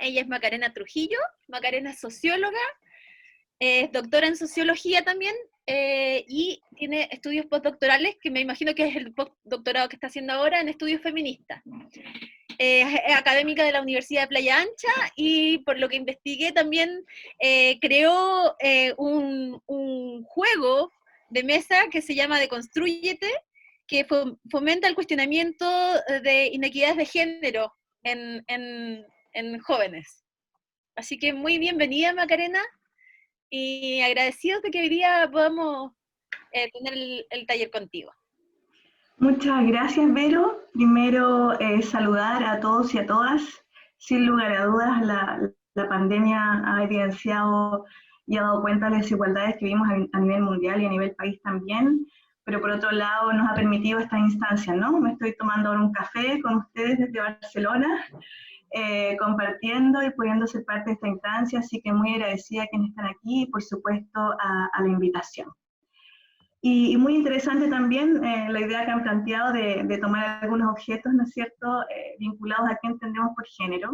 ella es Macarena Trujillo. Macarena es socióloga, es doctora en sociología también, y tiene estudios postdoctorales, que me imagino que es el postdoctorado que está haciendo ahora en estudios feministas. Es académica de la Universidad de Playa Ancha, y por lo que investigué también creó un juego de mesa que se llama Deconstrúyete, que fomenta el cuestionamiento de inequidades de género en jóvenes. Así que muy bienvenida, Macarena, y agradecidos de que hoy día podamos tener el taller contigo. Muchas gracias, Vero. Primero, saludar a todos y a todas. Sin lugar a dudas, la pandemia ha evidenciado y ha dado cuenta de las desigualdades que vimos a nivel mundial y a nivel país también, pero por otro lado nos ha permitido esta instancia, ¿no? Me estoy tomando ahora un café con ustedes desde Barcelona, compartiendo y pudiendo ser parte de esta instancia, así que muy agradecida a quienes están aquí y por supuesto a la invitación. Y muy interesante también la idea que han planteado de tomar algunos objetos, ¿no es cierto?, vinculados a qué entendemos por género,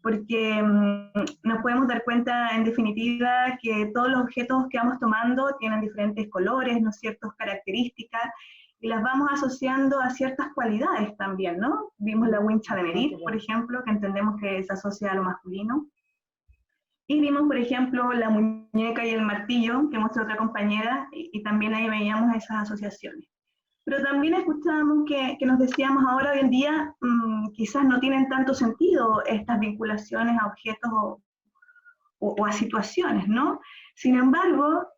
porque nos podemos dar cuenta en definitiva que todos los objetos que vamos tomando tienen diferentes colores, ¿no es cierto?, características, y las vamos asociando a ciertas cualidades también, ¿no? Vimos la wincha de medir, por ejemplo, que entendemos que se asocia a lo masculino. Y vimos, por ejemplo, la muñeca y el martillo, que mostró otra compañera, y también ahí veíamos esas asociaciones. Pero también escuchábamos que nos decíamos ahora, hoy en día, quizás no tienen tanto sentido estas vinculaciones a objetos o a situaciones, ¿no? Sin embargo,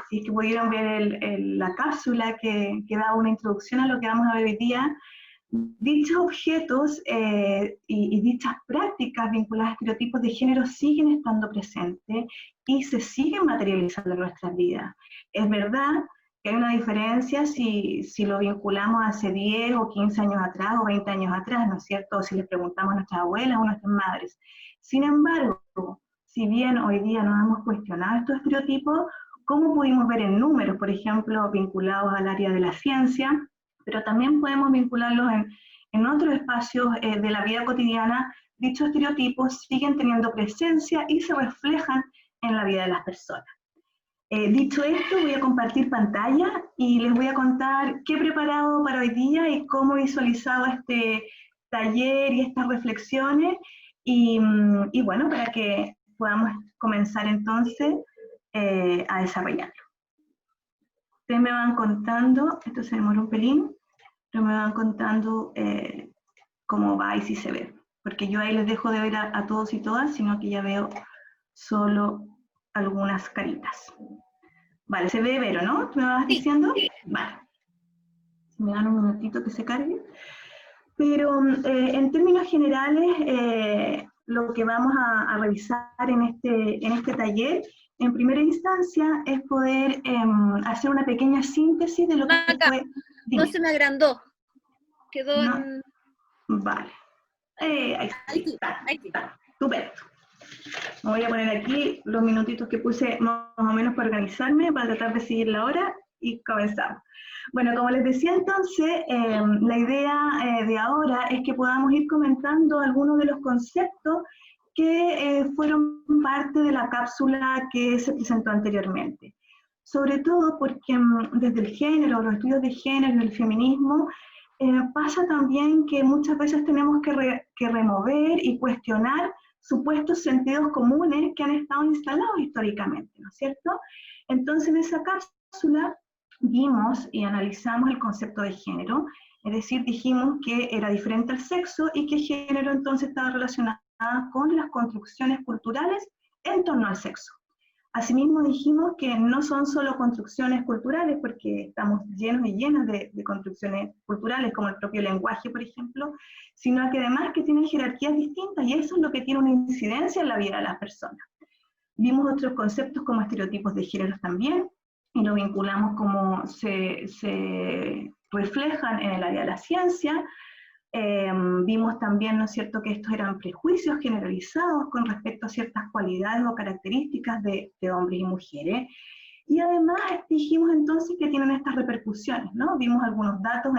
si es que pudieran ver la cápsula que da una introducción a lo que vamos a ver hoy día, dichos objetos y dichas prácticas vinculadas a estereotipos de género siguen estando presentes y se siguen materializando en nuestras vidas. Es verdad que hay una diferencia si lo vinculamos hace 10 o 15 años atrás o 20 años atrás, ¿no es cierto? O si les preguntamos a nuestras abuelas o a nuestras madres. Sin embargo, si bien hoy día nos hemos cuestionado estos estereotipos, ¿cómo pudimos ver en números, por ejemplo, vinculados al área de la ciencia? Pero también podemos vincularlos en otros espacios de la vida cotidiana. Dichos estereotipos siguen teniendo presencia y se reflejan en la vida de las personas. Dicho esto, voy a compartir pantalla y les voy a contar qué he preparado para hoy día y cómo he visualizado este taller y estas reflexiones, y bueno, para que podamos comenzar entonces a desarrollarlo. Ustedes me van contando, esto se demora un pelín, pero me van contando cómo va y si se ve. Porque yo ahí les dejo de ver a todos y todas, sino que ya veo solo algunas caritas. Vale, se ve, Vero, ¿no? ¿Me vas diciendo? Sí. Vale. Me dan un minutito que se cargue. Pero en términos generales, lo que vamos a revisar en este taller, en primera instancia, es poder hacer una pequeña síntesis de lo que fue... No se me agrandó. Quedó no. en... Vale. Ahí está. Estupendo. Me voy a poner aquí los minutitos que puse más o menos para organizarme, para tratar de seguir la hora, y comenzamos. Bueno, como les decía entonces, la idea de ahora es que podamos ir comentando algunos de los conceptos que fueron parte de la cápsula que se presentó anteriormente. Sobre todo porque desde el género, los estudios de género y el feminismo, pasa también que muchas veces tenemos que remover y cuestionar supuestos sentidos comunes que han estado instalados históricamente, ¿no es cierto? Entonces en esa cápsula vimos y analizamos el concepto de género, es decir, dijimos que era diferente al sexo y que género entonces estaba relacionado con las construcciones culturales en torno al sexo. Asimismo dijimos que no son solo construcciones culturales, porque estamos llenos y llenas de construcciones culturales, como el propio lenguaje, por ejemplo, sino que además que tienen jerarquías distintas, y eso es lo que tiene una incidencia en la vida de las personas. Vimos otros conceptos como estereotipos de género también, y lo vinculamos como se reflejan en el área de la ciencia. Vimos también, ¿no es cierto?, que estos eran prejuicios generalizados con respecto a ciertas cualidades o características de hombres y mujeres. Y además dijimos entonces que tienen estas repercusiones, ¿no? Vimos algunos datos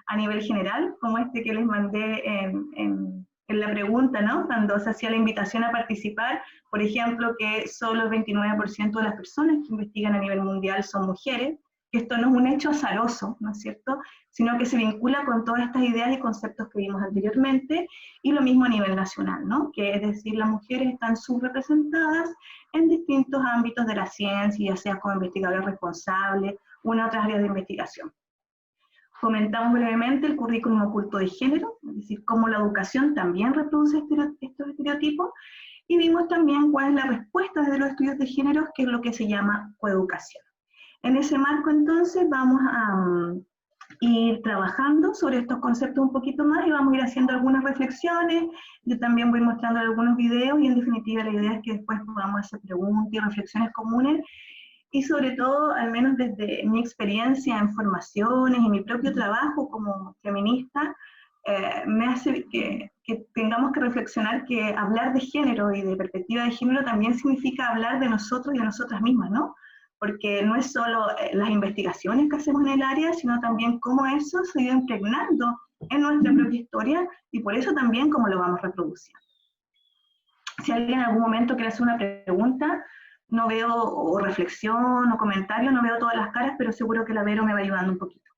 a nivel general, como este que les mandé en en la pregunta, ¿no? Cuando se hacía la invitación a participar, por ejemplo, que solo el 29% de las personas que investigan a nivel mundial son mujeres, que esto no es un hecho azaroso, ¿no es cierto?, sino que se vincula con todas estas ideas y conceptos que vimos anteriormente, y lo mismo a nivel nacional, ¿no?, que es decir, las mujeres están subrepresentadas en distintos ámbitos de la ciencia, ya sea como investigadores responsables o en otras áreas de investigación. Comentamos brevemente el currículum oculto de género, es decir, cómo la educación también reproduce estos estereotipos, y vimos también cuál es la respuesta desde los estudios de género, que es lo que se llama coeducación. En ese marco, entonces, vamos a ir trabajando sobre estos conceptos un poquito más y vamos a ir haciendo algunas reflexiones. Yo también voy mostrando algunos videos y en definitiva la idea es que después podamos hacer preguntas y reflexiones comunes y sobre todo, al menos desde mi experiencia en formaciones y mi propio trabajo como feminista, me hace que tengamos que reflexionar que hablar de género y de perspectiva de género también significa hablar de nosotros y de nosotras mismas, ¿no? Porque no es solo las investigaciones que hacemos en el área, sino también cómo eso se ha ido impregnando en nuestra propia historia y por eso también cómo lo vamos reproduciendo. Si alguien en algún momento quiere hacer una pregunta, no veo, o reflexión, o comentario, no veo todas las caras, pero seguro que la Vero me va ayudando un poquito.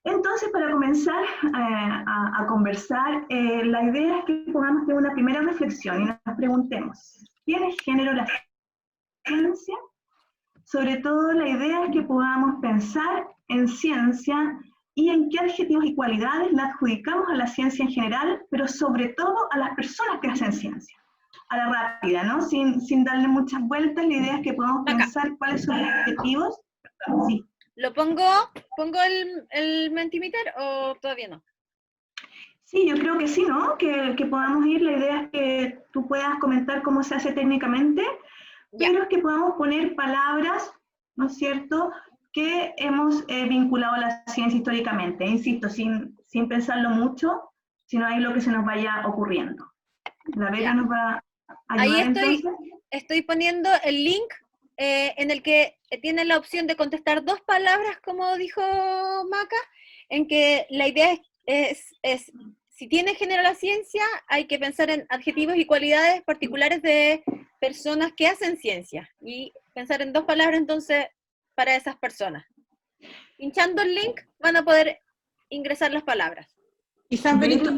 Entonces, para comenzar a conversar, la idea es que podamos tener una primera reflexión y nos preguntemos, ¿quién es género la ciencia? Sobre todo, la idea es que podamos pensar en ciencia y en qué adjetivos y cualidades la adjudicamos a la ciencia en general, pero sobre todo a las personas que hacen ciencia. A la rápida, ¿no? Sin darle muchas vueltas, la idea es que podamos pensar cuáles son los objetivos. Sí. ¿Lo pongo el Mentimeter o todavía no? Sí, yo creo que sí, ¿no? Que podamos ir, la idea es que tú puedas comentar cómo se hace técnicamente, pero es que podamos poner palabras, ¿no es cierto?, que hemos vinculado a la ciencia históricamente, insisto, sin pensarlo mucho, sino ahí lo que se nos vaya ocurriendo. La Vera nos va a ayudar. Ahí estoy poniendo el link en el que tiene la opción de contestar 2 palabras, como dijo Maca, en que la idea es si tiene género la ciencia, hay que pensar en adjetivos y cualidades particulares de personas que hacen ciencia, y pensar en 2 palabras entonces para esas personas. Pinchando el link van a poder ingresar las palabras. Quizás, Benito,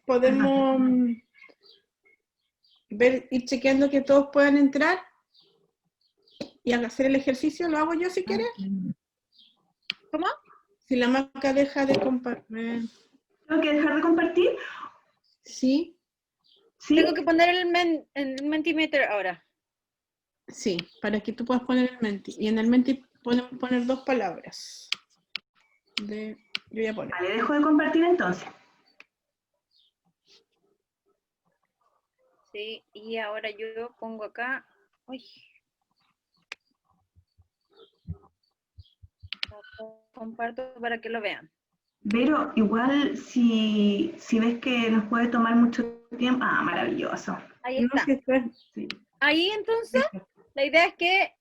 podemos ir chequeando que todos puedan entrar y hacer el ejercicio. ¿Lo hago yo si quieres? ¿Cómo? Si la Maca deja de compartir. ¿Tengo que dejar de compartir? Sí. ¿Sí? Tengo que poner el Mentimeter ahora. Sí, para que tú puedas poner el Menti. Y en el Menti podemos poner 2 palabras. Yo voy a poner. Vale, dejo de compartir entonces. Sí, y ahora yo pongo acá. Uy. Comparto para que lo vean. Pero igual si ves que nos puede tomar mucho tiempo, maravilloso. Ahí está. Sí. Ahí entonces, la idea es que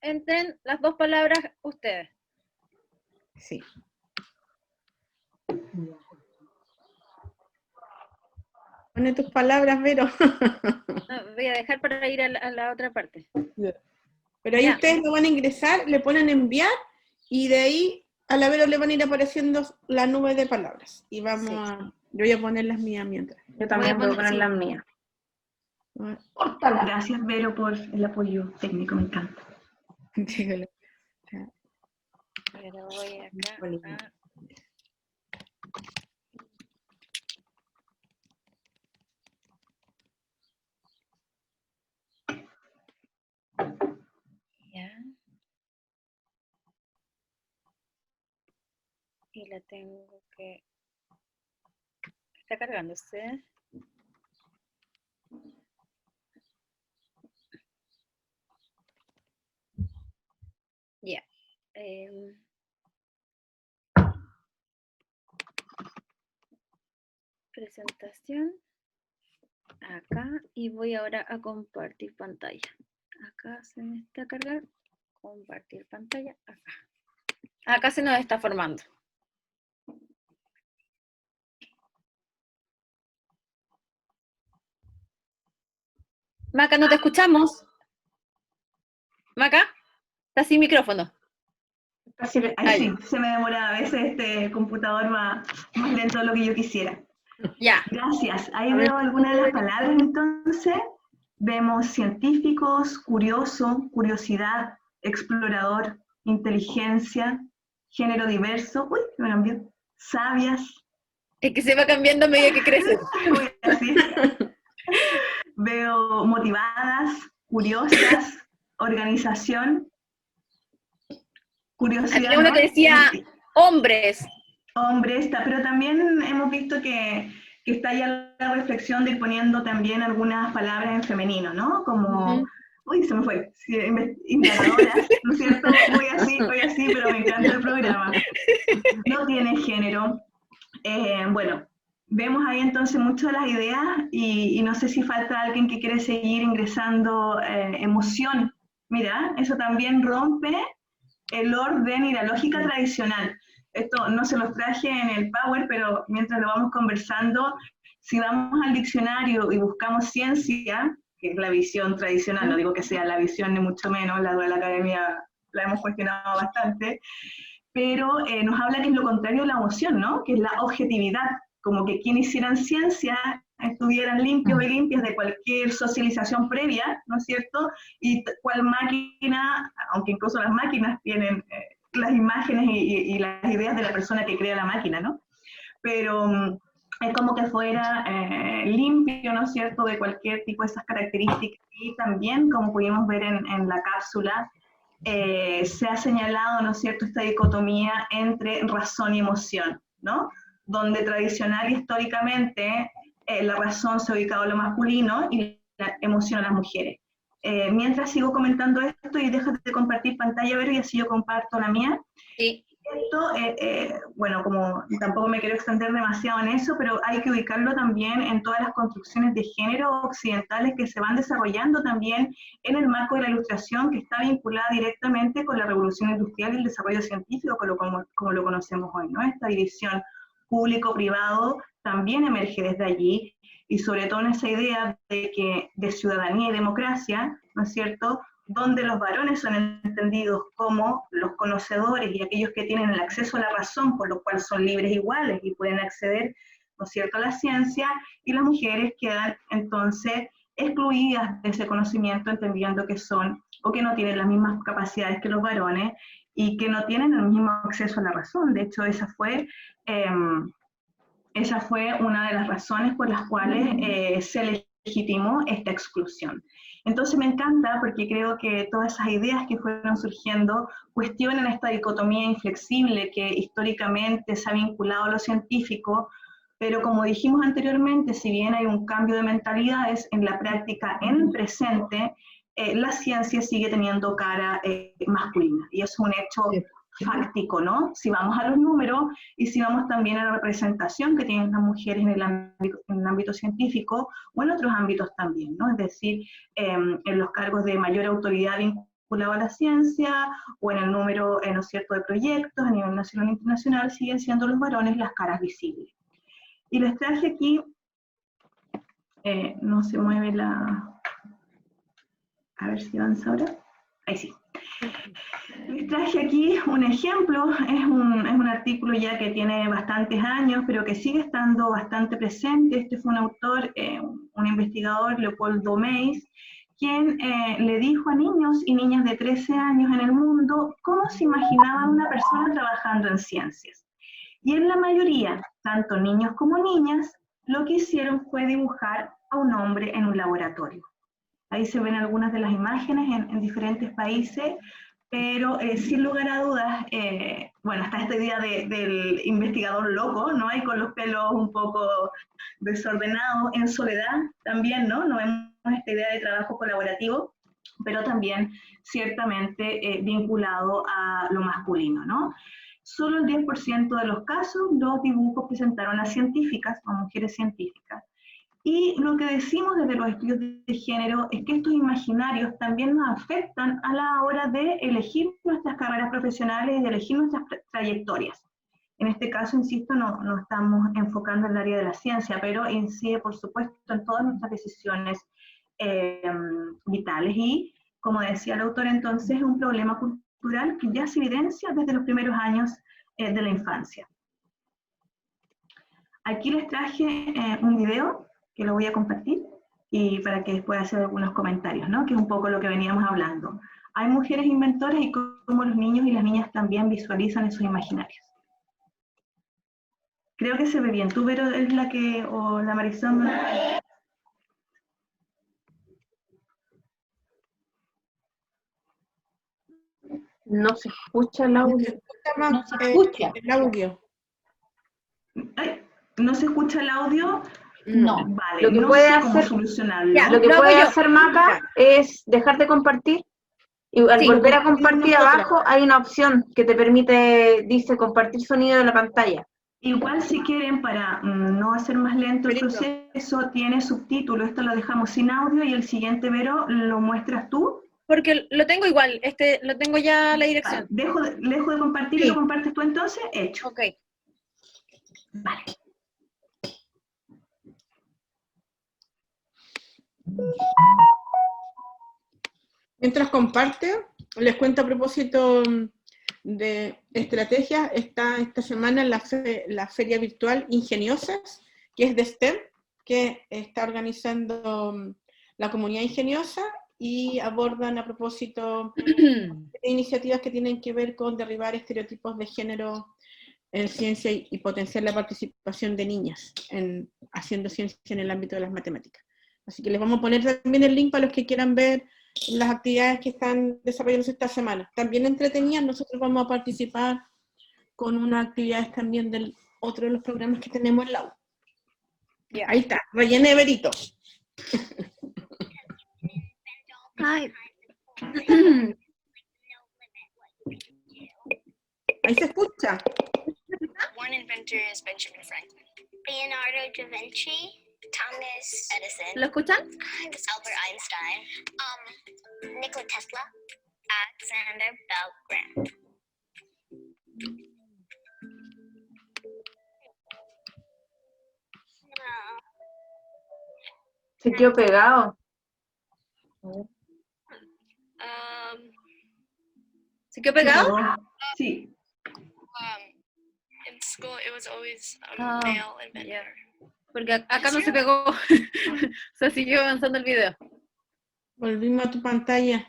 entren las 2 palabras ustedes. Sí. Pone tus palabras, Vero. No, voy a dejar para ir a la otra parte. Pero ahí ustedes lo van a ingresar, le ponen enviar y de ahí a la Vero le van a ir apareciendo la nube de palabras. Y vamos yo voy a poner las mías mientras. Yo también voy a poner las mías. Gracias, Vero, por el apoyo técnico, me encanta. Pero voy acá ya. Y la tengo que... Está cargándose. Ya. Presentación. Acá. Y voy ahora a compartir pantalla. Acá se me está cargando. Compartir pantalla. Acá. Acá se nos está formando. Maca, no te escuchamos. Maca, estás sin micrófono. Ahí sí, se me demora a veces este computador más lento de lo que yo quisiera. Ya. Gracias. Ahí veo algunas de las palabras entonces. Vemos científicos, curioso, curiosidad, explorador, inteligencia, género diverso, uy, me cambió, sabias. Es que se va cambiando a medida que crece. Veo motivadas, curiosas, organización, curiosidad. Había uno que decía hombres. Hombres, pero también hemos visto que está ya la reflexión de ir poniendo también algunas palabras en femenino, ¿no? Como, uy, se me fue, indagadoras, ¿no es cierto? Voy así, pero me encanta el programa. No tiene género. Bueno, vemos ahí entonces muchas de las ideas y no sé si falta alguien que quiere seguir ingresando emoción. Mira, eso también rompe el orden y la lógica tradicional. Esto no se los traje en el Power, pero mientras lo vamos conversando, si vamos al diccionario y buscamos ciencia, que es la visión tradicional, no digo que sea la visión ni mucho menos, la de la academia la hemos cuestionado bastante, pero nos habla que es lo contrario de la emoción, ¿no? Que es la objetividad, como que quienes hicieran ciencia estuvieran limpios y limpias de cualquier socialización previa, ¿no es cierto? Y cual máquina, aunque incluso las máquinas tienen las imágenes y las ideas de la persona que crea la máquina, ¿no? Pero es como que fuera limpio, ¿no es cierto?, de cualquier tipo de esas características. Y también, como pudimos ver en la cápsula, se ha señalado, ¿no es cierto?, esta dicotomía entre razón y emoción, ¿no? Donde tradicional y históricamente la razón se ha ubicado a lo masculino y la emoción a las mujeres. Mientras sigo comentando esto, y déjate de compartir pantalla, Vero, y así yo comparto la mía. Sí. Esto, bueno, como tampoco me quiero extender demasiado en eso, pero hay que ubicarlo también en todas las construcciones de género occidentales que se van desarrollando también en el marco de la Ilustración, que está vinculada directamente con la revolución industrial y el desarrollo científico, como lo conocemos hoy, ¿no? Esta división público-privado también emerge desde allí, y sobre todo en esa idea de ciudadanía y democracia, ¿no es cierto?, donde los varones son entendidos como los conocedores y aquellos que tienen el acceso a la razón, por lo cual son libres iguales y pueden acceder, ¿no es cierto?, a la ciencia, y las mujeres quedan entonces excluidas de ese conocimiento, entendiendo que son o que no tienen las mismas capacidades que los varones y que no tienen el mismo acceso a la razón. De hecho, esa fue una de las razones por las cuales se legitimó esta exclusión. Entonces me encanta porque creo que todas esas ideas que fueron surgiendo cuestionan esta dicotomía inflexible que históricamente se ha vinculado a lo científico, pero como dijimos anteriormente, si bien hay un cambio de mentalidades, en la práctica, en el presente, la ciencia sigue teniendo cara masculina, y es un hecho fáctico, ¿no? Si vamos a los números y si vamos también a la representación que tienen las mujeres en el ámbito científico o en otros ámbitos también, ¿no? Es decir, en los cargos de mayor autoridad vinculado a la ciencia o en el número, ¿no es cierto?, de proyectos a nivel nacional e internacional, siguen siendo los varones las caras visibles. Y les traje aquí, no se mueve la... A ver si avanza ahora. Ahí sí. Les traje aquí un ejemplo, es un artículo ya que tiene bastantes años, pero que sigue estando bastante presente. Este fue un autor, un investigador, Leopoldo Meis, quien le dijo a niños y niñas de 13 años en el mundo cómo se imaginaban una persona trabajando en ciencias. Y en la mayoría, tanto niños como niñas, lo que hicieron fue dibujar a un hombre en un laboratorio. Ahí se ven algunas de las imágenes en diferentes países, pero sin lugar a dudas, bueno, está esta idea del investigador loco, ¿no? Y con los pelos un poco desordenados, en soledad también, ¿no? No vemos esta idea de trabajo colaborativo, pero también ciertamente vinculado a lo masculino, ¿no? Solo el 10% de los casos los dibujos presentaron a científicas o mujeres científicas. Y lo que decimos desde los estudios de género es que estos imaginarios también nos afectan a la hora de elegir nuestras carreras profesionales y de elegir nuestras trayectorias. En este caso, insisto, no estamos enfocando en el área de la ciencia, pero incide, por supuesto, en todas nuestras decisiones vitales. Y, como decía el autor entonces, es un problema cultural que ya se evidencia desde los primeros años de la infancia. Aquí les traje un video que lo voy a compartir y para que después hacer algunos comentarios, ¿no? Que es un poco lo que veníamos hablando. Hay mujeres inventoras y cómo los niños y las niñas también visualizan esos imaginarios. Creo que se ve bien. ¿Tú, Vero, es la que, o la Marisol? No se escucha el audio. No se escucha el audio. Ay, ¿no se escucha el audio? No. Vale, Lo que no puede sé cómo hacer, solucionarlo. Ya, lo que lo hago puede yo. hacer Maca es dejar de compartir y al Sí, volver a compartimos compartir nosotras. abajo hay una opción que te permite, dice, compartir sonido de la pantalla. Igual si quieren, para no hacer más lento el Perito. proceso, tiene subtítulo. Esto lo dejamos sin audio y el siguiente, Vero, lo muestras tú. Porque lo tengo igual, lo tengo ya la dirección. Vale, dejo de compartir y Sí. lo compartes tú entonces. Hecho. Ok. Vale. Mientras comparte, les cuento a propósito de estrategias, está esta semana la feria virtual Ingeniosas, que es de STEM, que está organizando la comunidad ingeniosa y abordan a propósito de iniciativas que tienen que ver con derribar estereotipos de género en ciencia y potenciar la participación de niñas haciendo ciencia en el ámbito de las matemáticas. Así que les vamos a poner también el link para los que quieran ver las actividades que están desarrollándose esta semana. También entretenidas, nosotros vamos a participar con unas actividades también del otro de los programas que tenemos en la U. Yeah. Ahí está, rellené Verito. Ay. Ahí se escucha. One inventor is Benjamin Franklin. Leonardo da Vinci, Thomas Edison, ¿Lo escuchan? Albert Einstein, Nikola Tesla, Alexander Bell Graham. Se quedó pegado. ¿Se quedó pegado? Sí. In school, it was always Ah, male inventor. yeah. Porque acá no se pegó. O sea, siguió avanzando el video. Volvimos a tu pantalla.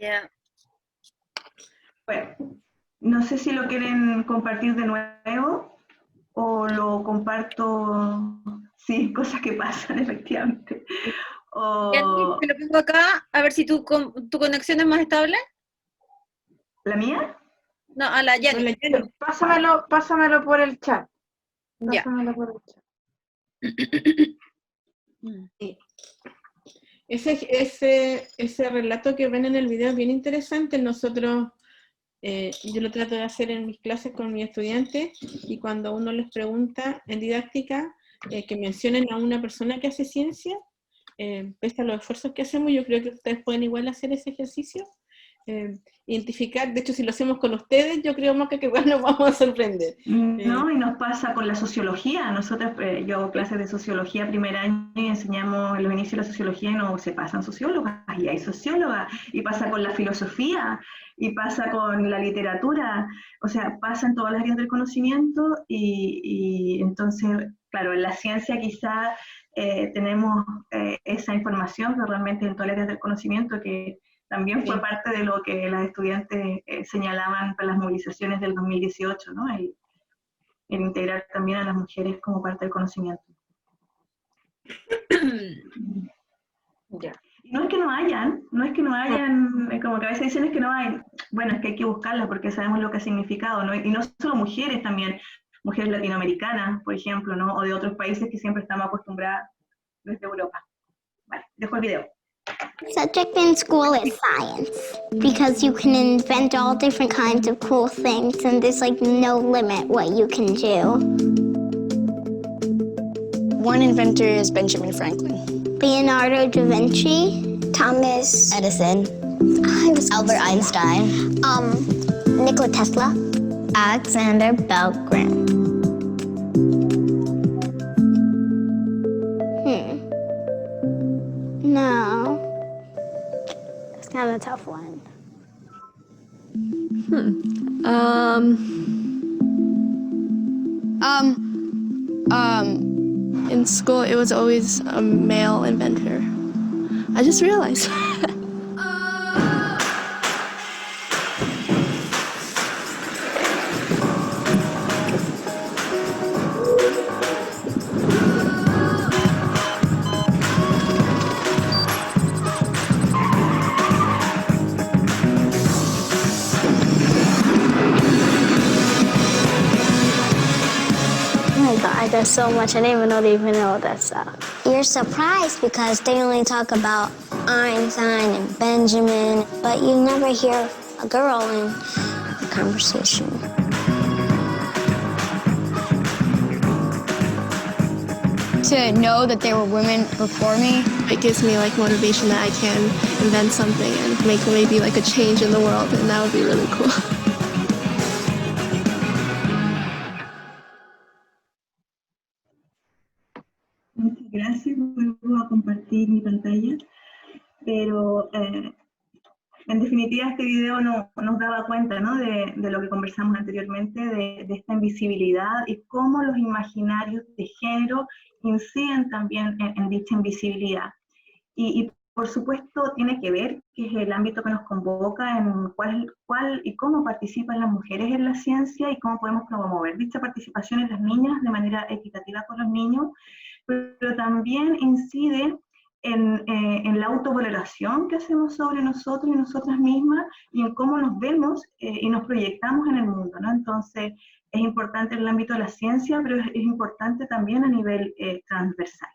Yeah. Bueno, no sé si lo quieren compartir de nuevo o lo comparto. Sí, cosas que pasan, efectivamente. Ya, O, te lo pongo acá, a ver si tu conexión es más estable. ¿la mía? No, a la Jenny. Hola, Jenny. Pásamelo por el chat. Ya. Pásamelo por el chat. Ese relato que ven en el video es bien interesante. Nosotros, yo lo trato de hacer en mis clases con mis estudiantes y cuando uno les pregunta en didáctica que mencionen a una persona que hace ciencia, pese a los esfuerzos que hacemos, yo creo que ustedes pueden igual hacer ese ejercicio. Identificar, de hecho si lo hacemos con ustedes, yo creo más que igual nos vamos a sorprender. No, y nos pasa con la sociología. Nosotros, yo hago clases de sociología primer año y enseñamos los inicios de la sociología y no se pasan sociólogas, y hay sociólogas, y pasa con la filosofía, y pasa con la literatura, o sea, pasa en todas las áreas del conocimiento, y entonces, claro, en la ciencia quizá tenemos esa información, pero realmente en todas las áreas del conocimiento que también fue parte de lo que las estudiantes señalaban para las movilizaciones del 2018, ¿no? El integrar también a las mujeres como parte del conocimiento. Ya. No es que no hayan, como que a veces dicen es que no hay, bueno, es que hay que buscarlas porque sabemos lo que ha significado, ¿no? Y no solo mujeres también, mujeres latinoamericanas, por ejemplo, ¿no? O de otros países que siempre estamos acostumbradas desde Europa. Vale, dejo el video. Subject in school is science because you can invent all different kinds of cool things and there's like no limit what you can do. One inventor is Benjamin Franklin. Leonardo da Vinci, Thomas Edison, Albert Einstein, Nikola Tesla, Alexander Bell Graham. In school, it was always a male inventor. I just realized. There's so much, I didn't even know they even know that stuff. You're surprised because they only talk about Einstein and Benjamin, but you never hear a girl in the conversation. To know that there were women before me, It gives me like motivation that I can invent something and make maybe like a change in the world, and that would be really cool. Muchas gracias, vuelvo a compartir mi pantalla, pero en definitiva este video nos daba cuenta, ¿no?, de lo que conversamos anteriormente, de esta invisibilidad y cómo los imaginarios de género inciden también en dicha invisibilidad. Y por supuesto tiene que ver, que es el ámbito que nos convoca, en cuál y cómo participan las mujeres en la ciencia y cómo podemos promover dicha participación en las niñas de manera equitativa con los niños, pero también incide en la autovaloración que hacemos sobre nosotros y nosotras mismas y en cómo nos vemos y nos proyectamos en el mundo, ¿no? Entonces es importante en el ámbito de la ciencia, pero es importante también a nivel transversal.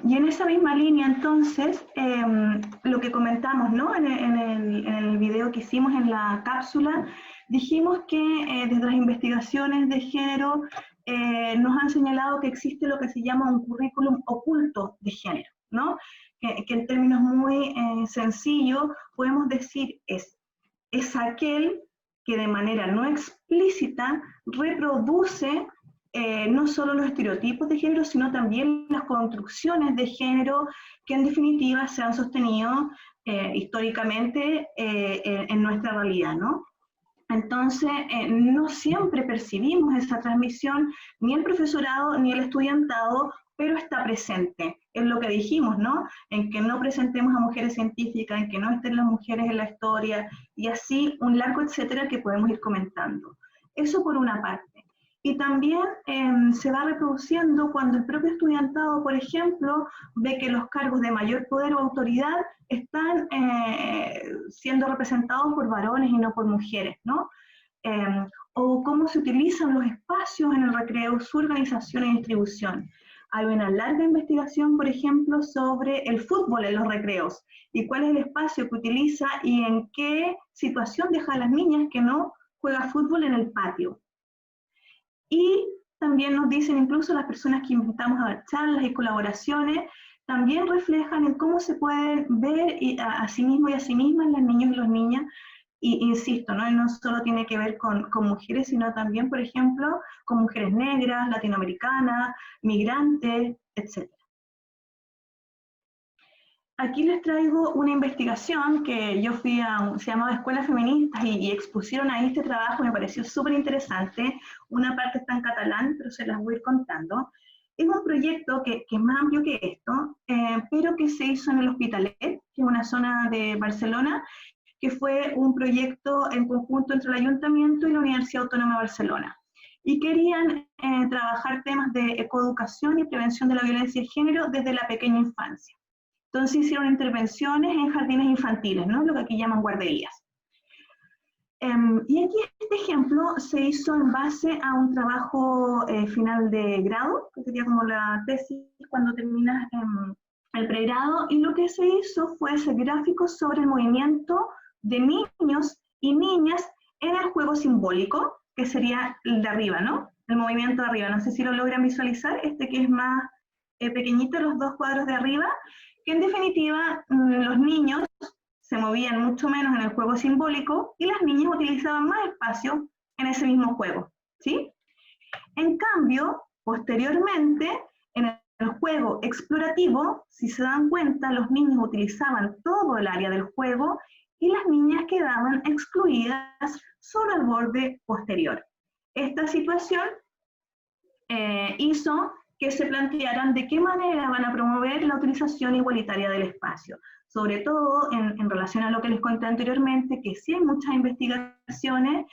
Y en esa misma línea, entonces, lo que comentamos, ¿no?, en el video que hicimos en la cápsula, dijimos que desde las investigaciones de género nos han señalado que existe lo que se llama un currículum oculto de género, ¿no? Que en términos muy sencillos podemos decir es aquel que de manera no explícita reproduce no solo los estereotipos de género, sino también las construcciones de género que en definitiva se han sostenido históricamente en nuestra realidad, ¿no? Entonces, no siempre percibimos esa transmisión, ni el profesorado ni el estudiantado, pero está presente. Es lo que dijimos, ¿no? En que no presentemos a mujeres científicas, en que no estén las mujeres en la historia, y así un largo etcétera que podemos ir comentando. Eso por una parte. Y también se va reproduciendo cuando el propio estudiantado, por ejemplo, ve que los cargos de mayor poder o autoridad están siendo representados por varones y no por mujeres, ¿no? O cómo se utilizan los espacios en el recreo, su organización y distribución. Hay una larga investigación, por ejemplo, sobre el fútbol en los recreos, y cuál es el espacio que utiliza y en qué situación deja a las niñas que no juegan fútbol en el patio. Y también nos dicen, incluso las personas que invitamos a dar charlas y colaboraciones, también reflejan en cómo se pueden ver a sí mismo y a sí mismas las niños y las niñas, y insisto, ¿no? Y no solo tiene que ver con mujeres, sino también, por ejemplo, con mujeres negras, latinoamericanas, migrantes, etc. Aquí les traigo una investigación que yo fui se llamaba Escuelas Feministas y expusieron ahí este trabajo, me pareció súper interesante. Una parte está en catalán, pero se las voy a ir contando. Es un proyecto que es más amplio que esto, pero que se hizo en el Hospitalet, que es una zona de Barcelona, que fue un proyecto en conjunto entre el Ayuntamiento y la Universidad Autónoma de Barcelona. Y querían trabajar temas de ecoeducación y prevención de la violencia de género desde la pequeña infancia. Entonces hicieron intervenciones en jardines infantiles, ¿no?, lo que aquí llaman guarderías. Y aquí este ejemplo se hizo en base a un trabajo final de grado, que sería como la tesis cuando terminas el pregrado, y lo que se hizo fue hacer gráficos sobre el movimiento de niños y niñas en el juego simbólico, que sería el de arriba, ¿no? El movimiento de arriba, no sé si lo logran visualizar, este que es más pequeñito, los dos cuadros de arriba, que en definitiva los niños se movían mucho menos en el juego simbólico y las niñas utilizaban más espacio en ese mismo juego, ¿sí? En cambio, posteriormente, en el juego explorativo, si se dan cuenta, los niños utilizaban todo el área del juego y las niñas quedaban excluidas solo al borde posterior. Esta situación hizo que se plantearan de qué manera van a promover la utilización igualitaria del espacio, sobre todo en relación a lo que les conté anteriormente, que sí hay muchas investigaciones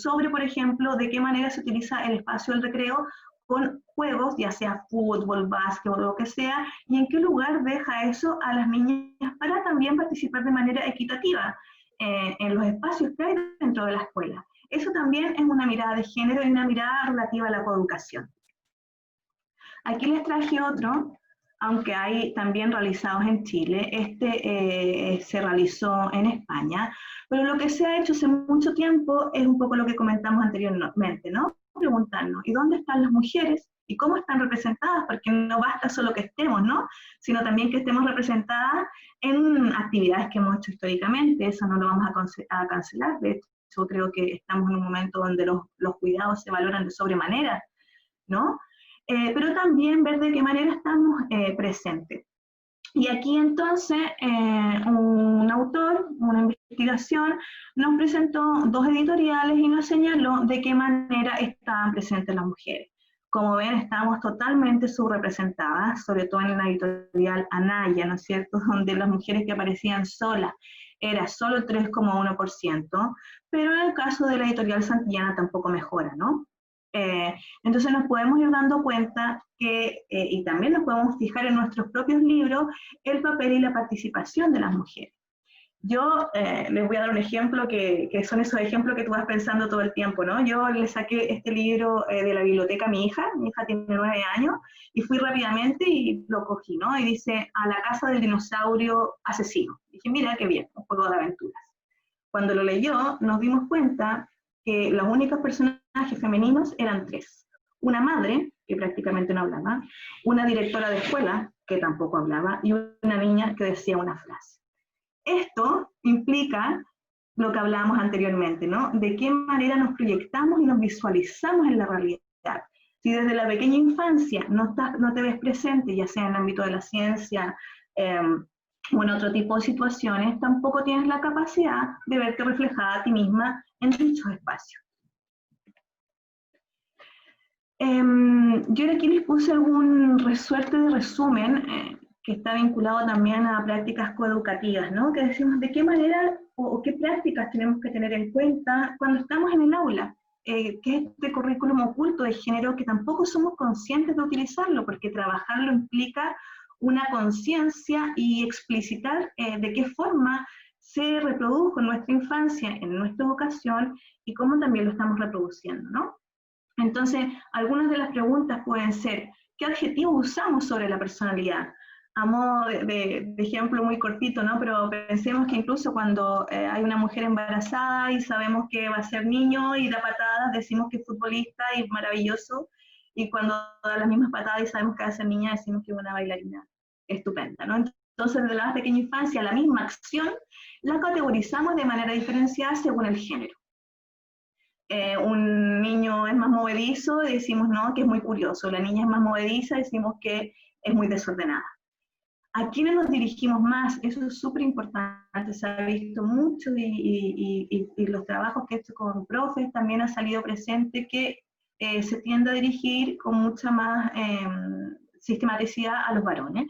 sobre, por ejemplo, de qué manera se utiliza el espacio del recreo con juegos, ya sea fútbol, básquetbol, lo que sea, y en qué lugar deja eso a las niñas para también participar de manera equitativa en los espacios que hay dentro de la escuela. Eso también es una mirada de género y una mirada relativa a la coeducación. Aquí les traje otro, aunque hay también realizados en Chile, se realizó en España, pero lo que se ha hecho hace mucho tiempo es un poco lo que comentamos anteriormente, ¿no? Preguntarnos, ¿y dónde están las mujeres? ¿Y cómo están representadas? Porque no basta solo que estemos, ¿no? Sino también que estemos representadas en actividades que hemos hecho históricamente, eso no lo vamos a cancelar, de hecho yo creo que estamos en un momento donde los cuidados se valoran de sobremanera, ¿no? Pero también ver de qué manera estamos presentes. Y aquí entonces un autor, una investigación, nos presentó 2 editoriales y nos señaló de qué manera estaban presentes las mujeres. Como ven, estamos totalmente subrepresentadas, sobre todo en la editorial Anaya, ¿no es cierto?, donde las mujeres que aparecían solas era solo el 3,1%, pero en el caso de la editorial Santillana tampoco mejora, ¿no? Entonces nos podemos ir dando cuenta que, y también nos podemos fijar en nuestros propios libros, el papel y la participación de las mujeres. Yo les voy a dar un ejemplo que son esos ejemplos que tú vas pensando todo el tiempo, ¿no? Yo le saqué este libro de la biblioteca a mi hija tiene 9 años, y fui rápidamente y lo cogí, ¿no? Y dice, a la casa del dinosaurio asesino. Dije, mira qué bien, un juego de aventuras. Cuando lo leyó, nos dimos cuenta que los únicos personajes femeninos eran 3. Una madre, que prácticamente no hablaba, una directora de escuela, que tampoco hablaba, y una niña que decía una frase. Esto implica lo que hablábamos anteriormente, ¿no? De qué manera nos proyectamos y nos visualizamos en la realidad. Si desde la pequeña infancia no te ves presente, ya sea en el ámbito de la ciencia o en otro tipo de situaciones, tampoco tienes la capacidad de verte reflejada a ti misma en dichos espacios. Yo aquí les puse algún resuerte de resumen que está vinculado también a prácticas coeducativas, ¿no? Que decimos de qué manera o qué prácticas tenemos que tener en cuenta cuando estamos en el aula, que es este currículum oculto de género que tampoco somos conscientes de utilizarlo, porque trabajarlo implica una conciencia y explicitar de qué forma se reprodujo en nuestra infancia, en nuestra educación, y cómo también lo estamos reproduciendo, ¿no? Entonces, algunas de las preguntas pueden ser, ¿qué adjetivo usamos sobre la personalidad? A modo de ejemplo muy cortito, ¿no? Pero pensemos que incluso cuando hay una mujer embarazada y sabemos que va a ser niño y da patadas, decimos que es futbolista y maravilloso, y cuando da las mismas patadas y sabemos que va a ser niña, decimos que es una bailarina estupenda, ¿no? Entonces, desde la más pequeña infancia, la misma acción la categorizamos de manera diferenciada según el género. Un niño es más movedizo y decimos, no, que es muy curioso. La niña es más movediza y decimos que es muy desordenada. ¿A quiénes nos dirigimos más? Eso es súper importante, se ha visto mucho y los trabajos que he hecho con profes también ha salido presente que se tiende a dirigir con mucha más sistematicidad a los varones.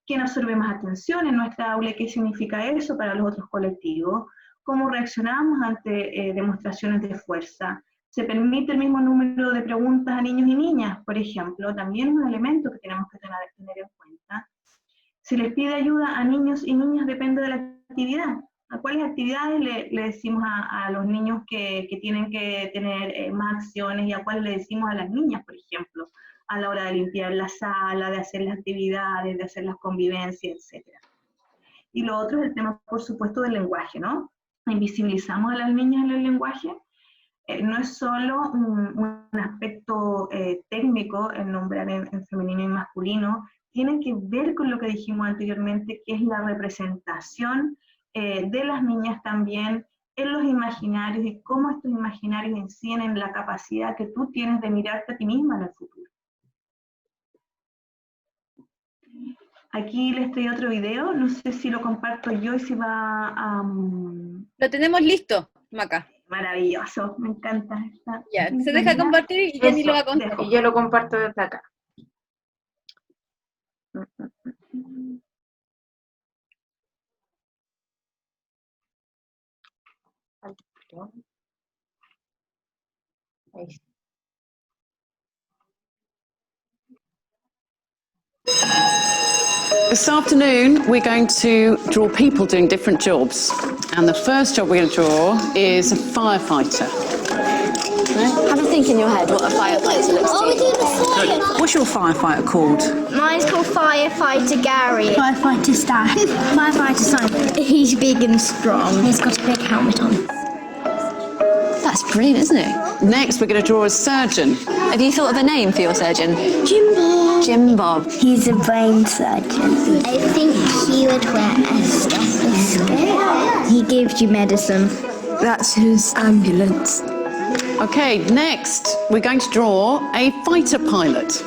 ¿Quién absorbe más atención en nuestra aula? ¿Qué significa eso para los otros colectivos? ¿Cómo reaccionamos ante demostraciones de fuerza? ¿Se permite el mismo número de preguntas a niños y niñas, por ejemplo? También es un elemento que tenemos que tener en cuenta. Si les pide ayuda a niños y niñas depende de la actividad. ¿A cuáles actividades le decimos a los niños que tienen que tener más acciones y a cuáles le decimos a las niñas, por ejemplo, a la hora de limpiar la sala, de hacer las actividades, de hacer las convivencias, etc.? Y lo otro es el tema, por supuesto, del lenguaje, ¿no? Invisibilizamos a las niñas en el lenguaje. No es solo un aspecto técnico el nombrar en femenino y masculino, tiene que ver con lo que dijimos anteriormente, que es la representación de las niñas también en los imaginarios y cómo estos imaginarios inciden en la capacidad que tú tienes de mirarte a ti misma en el futuro. Aquí les traí otro video, no sé si lo comparto yo y si va a... Lo tenemos listo, Maca. Maravilloso, me encanta. Ya, se deja compartir y Jenny lo va a contar. Y yo lo comparto desde acá. Ahí. This afternoon, we're going to draw people doing different jobs. And the first job we're going to draw is a firefighter. Have a think in your head what a firefighter looks like. Oh, we're doing a fire. What's your firefighter called? Mine's called Firefighter Gary. Firefighter Stan. Firefighter Simon. He's big and strong. He's got a big helmet on. That's brilliant, isn't it? Next, we're going to draw a surgeon. Have you thought of a name for your surgeon? Jim Bob. Jim Bob. He's a brain surgeon. I think he would wear a stethoscope. He gives you medicine. That's his ambulance. Okay, next, we're going to draw a fighter pilot.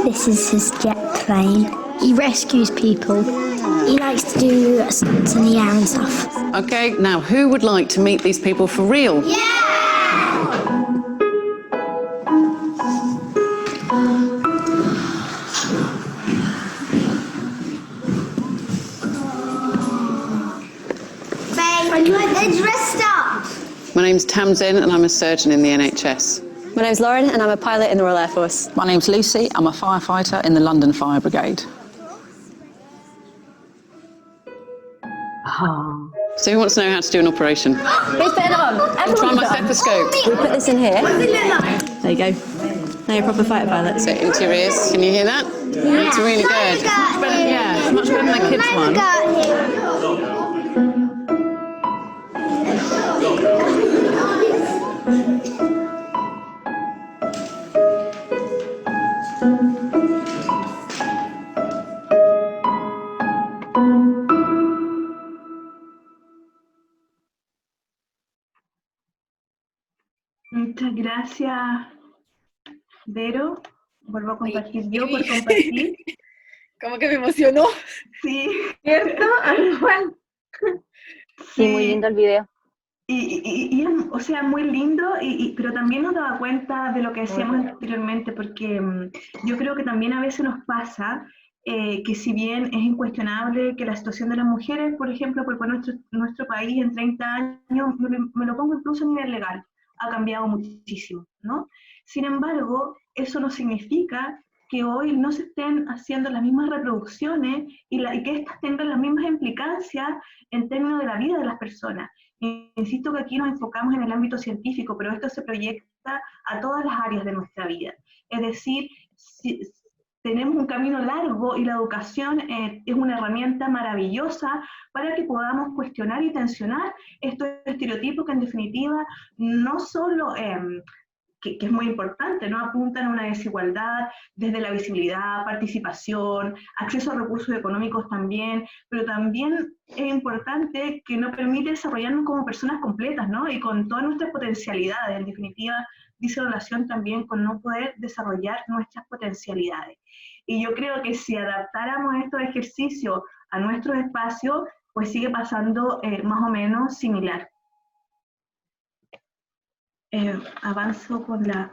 This is his jet plane. He rescues people. He likes to do stunts in the air and stuff. Okay, now who would like to meet these people for real? They're dressed up. My name's Tamsin and I'm a surgeon in the NHS. My name's Lauren and I'm a pilot in the Royal Air Force. My name's Lucy, I'm a firefighter in the London Fire Brigade. So who wants to know how to do an operation? Who's putting it on? I'll try my stethoscope. We put this in here. There you go. Now you're a proper fighter pilot. So into your ears, can you hear that? Yeah. It's really good. Yeah, it's much better than the kids' one. Muchas gracias, Vero. Vuelvo a compartir yo por compartir. Como que me emocionó. Sí. ¿Cierto? Igual. Sí, muy lindo el video. Y o sea, muy lindo, pero también nos daba cuenta de lo que decíamos anteriormente, porque yo creo que también a veces nos pasa que si bien es incuestionable que la situación de las mujeres, por ejemplo, por nuestro país en 30 años, me lo pongo incluso a nivel legal, ha cambiado muchísimo, ¿no? Sin embargo, eso no significa que hoy no se estén haciendo las mismas reproducciones y que éstas tengan las mismas implicancias en términos de la vida de las personas. Insisto que aquí nos enfocamos en el ámbito científico, pero esto se proyecta a todas las áreas de nuestra vida. Es decir, tenemos un camino largo y la educación es una herramienta maravillosa para que podamos cuestionar y tensionar estos estereotipos que en definitiva no solo, que es muy importante, ¿no? Apuntan a una desigualdad desde la visibilidad, participación, acceso a recursos económicos también, pero también es importante que nos permite desarrollarnos como personas completas, ¿no? Y con todas nuestras potencialidades, en definitiva, dice relación también con no poder desarrollar nuestras potencialidades. Y yo creo que si adaptáramos estos ejercicios a nuestros espacios, pues sigue pasando más o menos similar. Avanzo con la...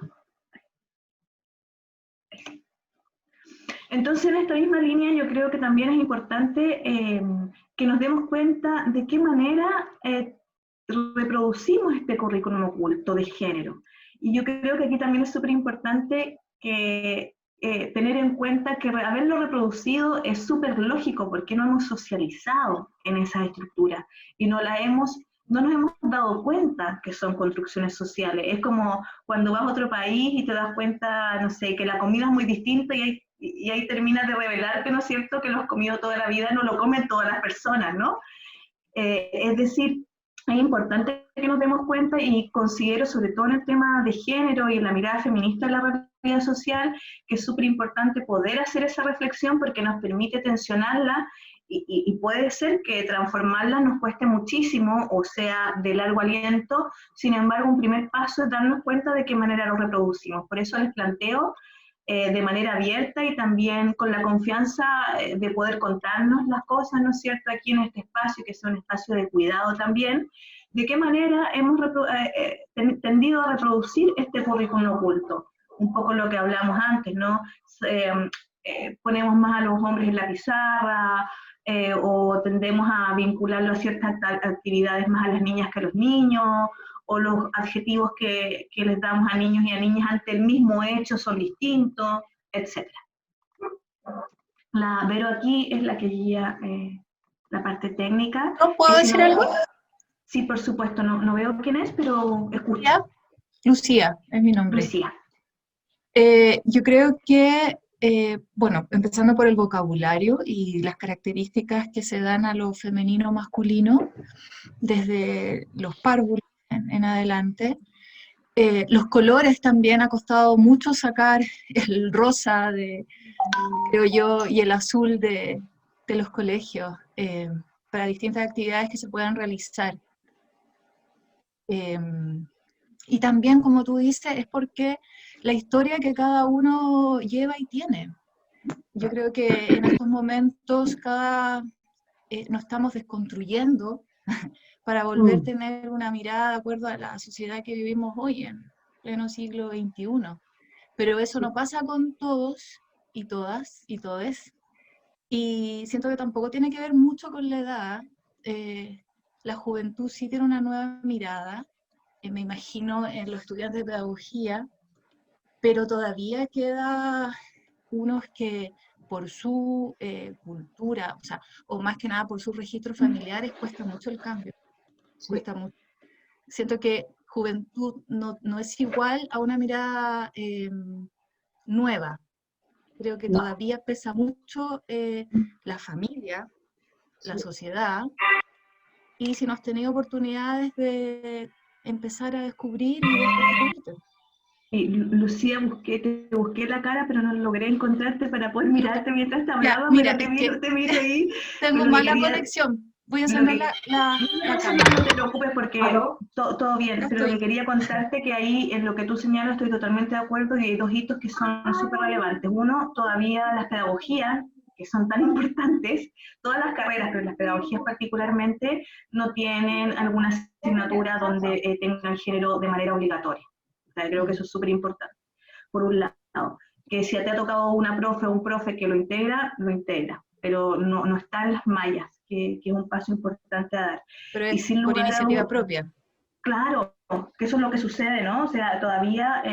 Entonces, en esta misma línea, yo creo que también es importante que nos demos cuenta de qué manera reproducimos este currículum oculto de género. Y yo creo que aquí también es súper importante que tener en cuenta que haberlo reproducido es súper lógico porque no hemos socializado en esas estructuras y no nos hemos dado cuenta que son construcciones sociales. Es como cuando vas a otro país y te das cuenta, no sé, que la comida es muy distinta y ahí terminas de revelarte, ¿no es cierto?, que lo has comido toda la vida, no lo comen todas las personas, ¿no? Es decir, es importante que nos demos cuenta y considero, sobre todo en el tema de género y en la mirada feminista de la realidad social, que es súper importante poder hacer esa reflexión porque nos permite tensionarla y puede ser que transformarla nos cueste muchísimo o sea de largo aliento. Sin embargo, un primer paso es darnos cuenta de qué manera lo reproducimos. Por eso les planteo de manera abierta y también con la confianza de poder contarnos las cosas, ¿no es cierto?, aquí en este espacio, que es un espacio de cuidado también, de qué manera hemos tendido a reproducir este currículum oculto. Un poco lo que hablamos antes, ¿no? Ponemos más a los hombres en la pizarra, o tendemos a vincularlo a ciertas actividades más a las niñas que a los niños, o los adjetivos que les damos a niños y a niñas ante el mismo hecho son distintos, etc. La Vero aquí es la que guía la parte técnica. ¿No puedo decir algo? Sí, por supuesto, no veo quién es, pero escucho. Lucía, es mi nombre. Lucía. Yo creo que, bueno, empezando por el vocabulario y las características que se dan a lo femenino o masculino, desde los párvulos en adelante. Los colores también ha costado mucho sacar el rosa, creo yo, y el azul de los colegios para distintas actividades que se puedan realizar. Y también, como tú dices, es porque la historia que cada uno lleva y tiene. Yo creo que en estos momentos nos estamos desconstruyendo para volver a tener una mirada de acuerdo a la sociedad que vivimos hoy en pleno siglo XXI. Pero eso no pasa con todos y todas y todes. Y siento que tampoco tiene que ver mucho con la edad. La juventud sí tiene una nueva mirada, me imagino en los estudiantes de pedagogía, pero todavía queda unos que por su cultura, o más que nada por sus registros familiares, cuesta mucho el cambio. Cuesta mucho. Siento que juventud no es igual a una mirada nueva. Creo que todavía pesa mucho la familia, la sociedad, y si no has tenido oportunidades de empezar a descubrir y descubrirte. Lucía, te busqué la cara, pero no logré encontrarte para poder mirarte mientras te hablaba. Mira, te miro ahí. Tengo mala conexión. Voy a encender la cámara. No te preocupes porque todo bien, pero lo que quería contarte que ahí en lo que tú señalas estoy totalmente de acuerdo y hay dos hitos que son súper relevantes. Uno, todavía las pedagogías, que son tan importantes, todas las carreras, pero las pedagogías particularmente, no tienen alguna asignatura donde tengan género de manera obligatoria. O sea, creo que eso es súper importante. Por un lado, que si te ha tocado una profe o un profe que lo integra, pero no está en las mallas, que es un paso importante a dar. Pero es por iniciativa propia. Claro, que eso es lo que sucede, ¿no? O sea, todavía,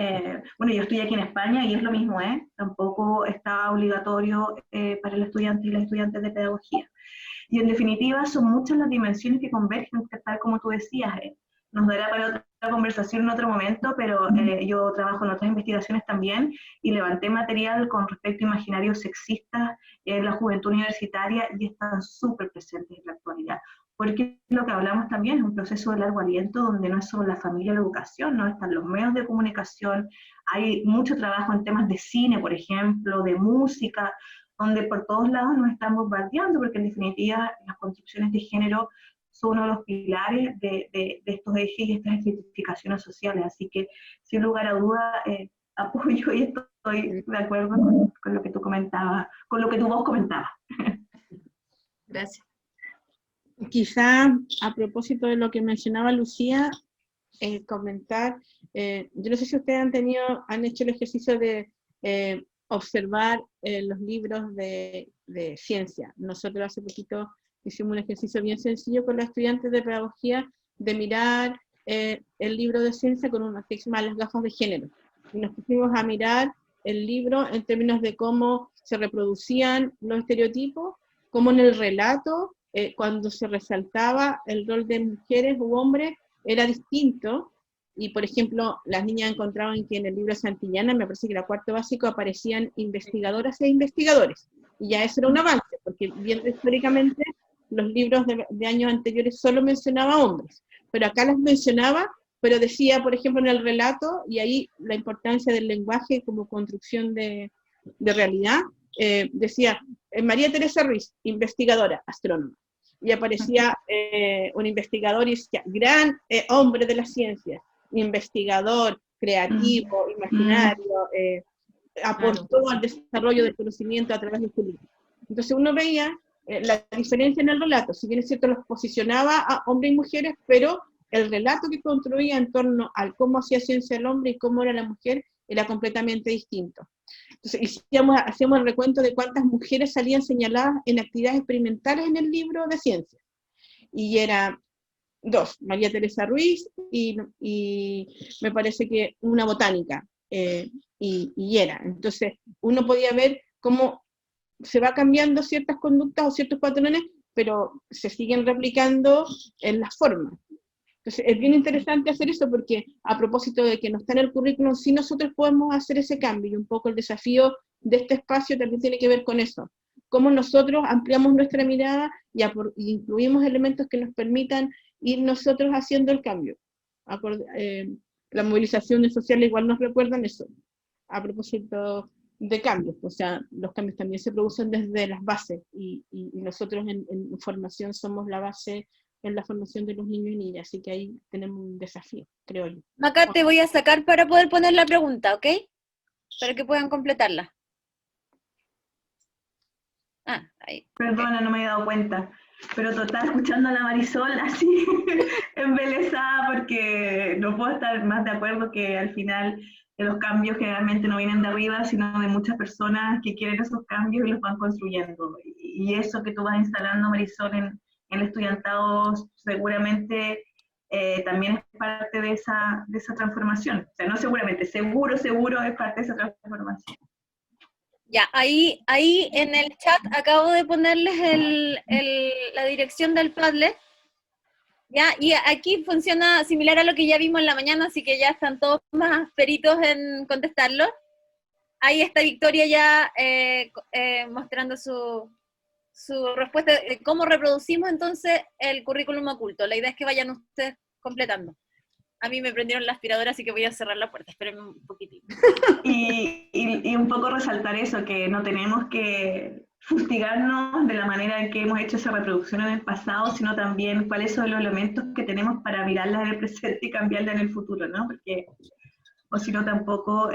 bueno, yo estoy aquí en España y es lo mismo, tampoco está obligatorio para el estudiante y las estudiantes de pedagogía. Y en definitiva son muchas las dimensiones que convergen, tal como tú decías, nos dará para otra conversación en otro momento, pero yo trabajo en otras investigaciones también y levanté material con respecto a imaginarios sexistas en la juventud universitaria y están súper presentes en la actualidad. Porque lo que hablamos también es un proceso de largo aliento donde no es solo la familia y la educación, ¿no? Están los medios de comunicación, hay mucho trabajo en temas de cine, por ejemplo, de música, donde por todos lados nos están bombardeando, porque en definitiva las construcciones de género son uno de los pilares de estos ejes y estas especificaciones sociales, así que sin lugar a duda apoyo y estoy de acuerdo con lo que tú comentabas, con lo que tu voz comentaba. Gracias. Quizá a propósito de lo que mencionaba Lucía, comentar, yo no sé si ustedes han hecho el ejercicio de observar los libros de ciencia. Nosotros hace poquito hicimos un ejercicio bien sencillo con los estudiantes de pedagogía de mirar el libro de ciencia con unas que se llaman las gafas de género. Y nos pusimos a mirar el libro en términos de cómo se reproducían los estereotipos, cómo en el relato, cuando se resaltaba el rol de mujeres u hombres, era distinto. Y, por ejemplo, las niñas encontraban que en el libro de Santillana, me parece que era cuarto básico, aparecían investigadoras e investigadores. Y ya eso era un avance, porque viendo históricamente, los libros de años anteriores solo mencionaba hombres. Pero acá las mencionaba, pero decía, por ejemplo, en el relato, y ahí la importancia del lenguaje como construcción de realidad, decía, María Teresa Ruiz, investigadora, astrónoma. Y aparecía un investigador y decía, gran hombre de la ciencia, investigador, creativo, imaginario, aportó al desarrollo del conocimiento a través de este libro. Entonces uno veía la diferencia en el relato, si bien es cierto los posicionaba a hombres y mujeres, pero el relato que construía en torno al cómo hacía ciencia el hombre y cómo era la mujer era completamente distinto. Entonces hacíamos el recuento de cuántas mujeres salían señaladas en actividades experimentales en el libro de ciencia, y era 2, María Teresa Ruiz y me parece que una botánica, y era. Entonces uno podía ver cómo se va cambiando ciertas conductas o ciertos patrones, pero se siguen replicando en las formas. Entonces es bien interesante hacer eso, porque a propósito de que no está en el currículum, sí nosotros podemos hacer ese cambio, y un poco el desafío de este espacio también tiene que ver con eso, cómo nosotros ampliamos nuestra mirada y incluimos elementos que nos permitan ir nosotros haciendo el cambio. La movilización social igual nos recuerdan eso, a propósito de cambios, o sea, los cambios también se producen desde las bases, y nosotros en formación somos la base en la formación de los niños y niñas, así que ahí tenemos un desafío, creo yo. Maca, te voy a sacar para poder poner la pregunta, ¿ok? Para que puedan completarla. Ahí. Perdona, no me había dado cuenta, pero total, escuchando a la Marisol así, embelesada, porque no puedo estar más de acuerdo que al final los cambios generalmente no vienen de arriba, sino de muchas personas que quieren esos cambios y los van construyendo. Y eso que tú vas instalando, Marisol, en el estudiantado seguramente también es parte de esa transformación. O sea, no seguramente, seguro es parte de esa transformación. Ya, ahí en el chat acabo de ponerles la dirección del Padlet. Ya, y aquí funciona similar a lo que ya vimos en la mañana, así que ya están todos más peritos en contestarlo. Ahí está Victoria ya mostrando su respuesta de cómo reproducimos entonces el currículum oculto. La idea es que vayan ustedes completando. A mí me prendieron la aspiradora, así que voy a cerrar la puerta. Espérenme un poquitito. Y un poco resaltar eso, que no tenemos que fustigarnos de la manera en que hemos hecho esa reproducción en el pasado, sino también cuáles son los elementos que tenemos para mirarlas en el presente y cambiarlas en el futuro, ¿no? Porque, o si no, tampoco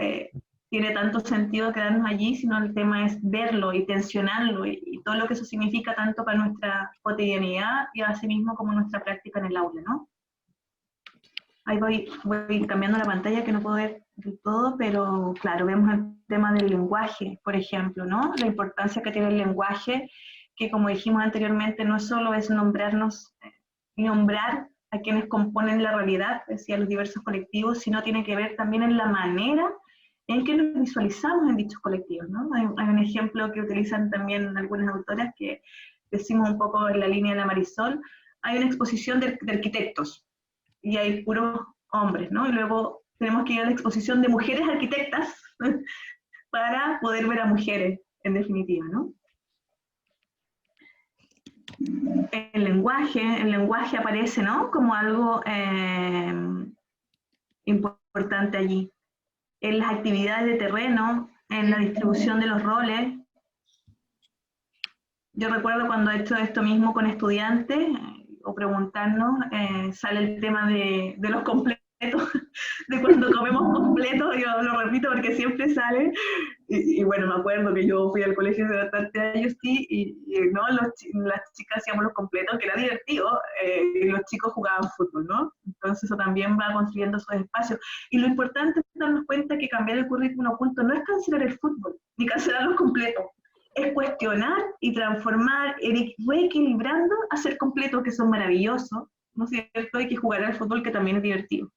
tiene tanto sentido quedarnos allí, sino el tema es verlo y tensionarlo y todo lo que eso significa tanto para nuestra cotidianidad y asimismo como nuestra práctica en el aula, ¿no? Ahí voy cambiando la pantalla, que no puedo ver del todo, pero claro, vemos el tema del lenguaje, por ejemplo, ¿no? La importancia que tiene el lenguaje, que como dijimos anteriormente, no solo es nombrarnos y nombrar a quienes componen la realidad, es decir, a los diversos colectivos, sino tiene que ver también en la manera en que nos visualizamos en dichos colectivos, ¿no? Hay un ejemplo que utilizan también algunas autoras, que decimos un poco en la línea de la Marisol. Hay una exposición de arquitectos, y hay puros hombres, ¿no? Y luego tenemos que ir a la exposición de mujeres arquitectas para poder ver a mujeres, en definitiva, ¿no? El lenguaje aparece, ¿no? Como algo importante allí. En las actividades de terreno, en la distribución de los roles. Yo recuerdo cuando he hecho esto mismo con estudiantes, o preguntarnos, sale el tema de los completos, de cuando comemos completos, yo lo repito porque siempre sale, y bueno, me acuerdo que yo fui al colegio de bastante años, sí, y ¿no? Las chicas hacíamos los completos, que era divertido, y los chicos jugaban fútbol, ¿no? Entonces eso también va construyendo esos espacios. Y lo importante es darnos cuenta que cambiar el currículum oculto no es cancelar el fútbol, ni cancelar los completos, es cuestionar y transformar, reequilibrando, hacer completos que son maravillosos, ¿no es cierto? Hay que jugar al fútbol, que también es divertido.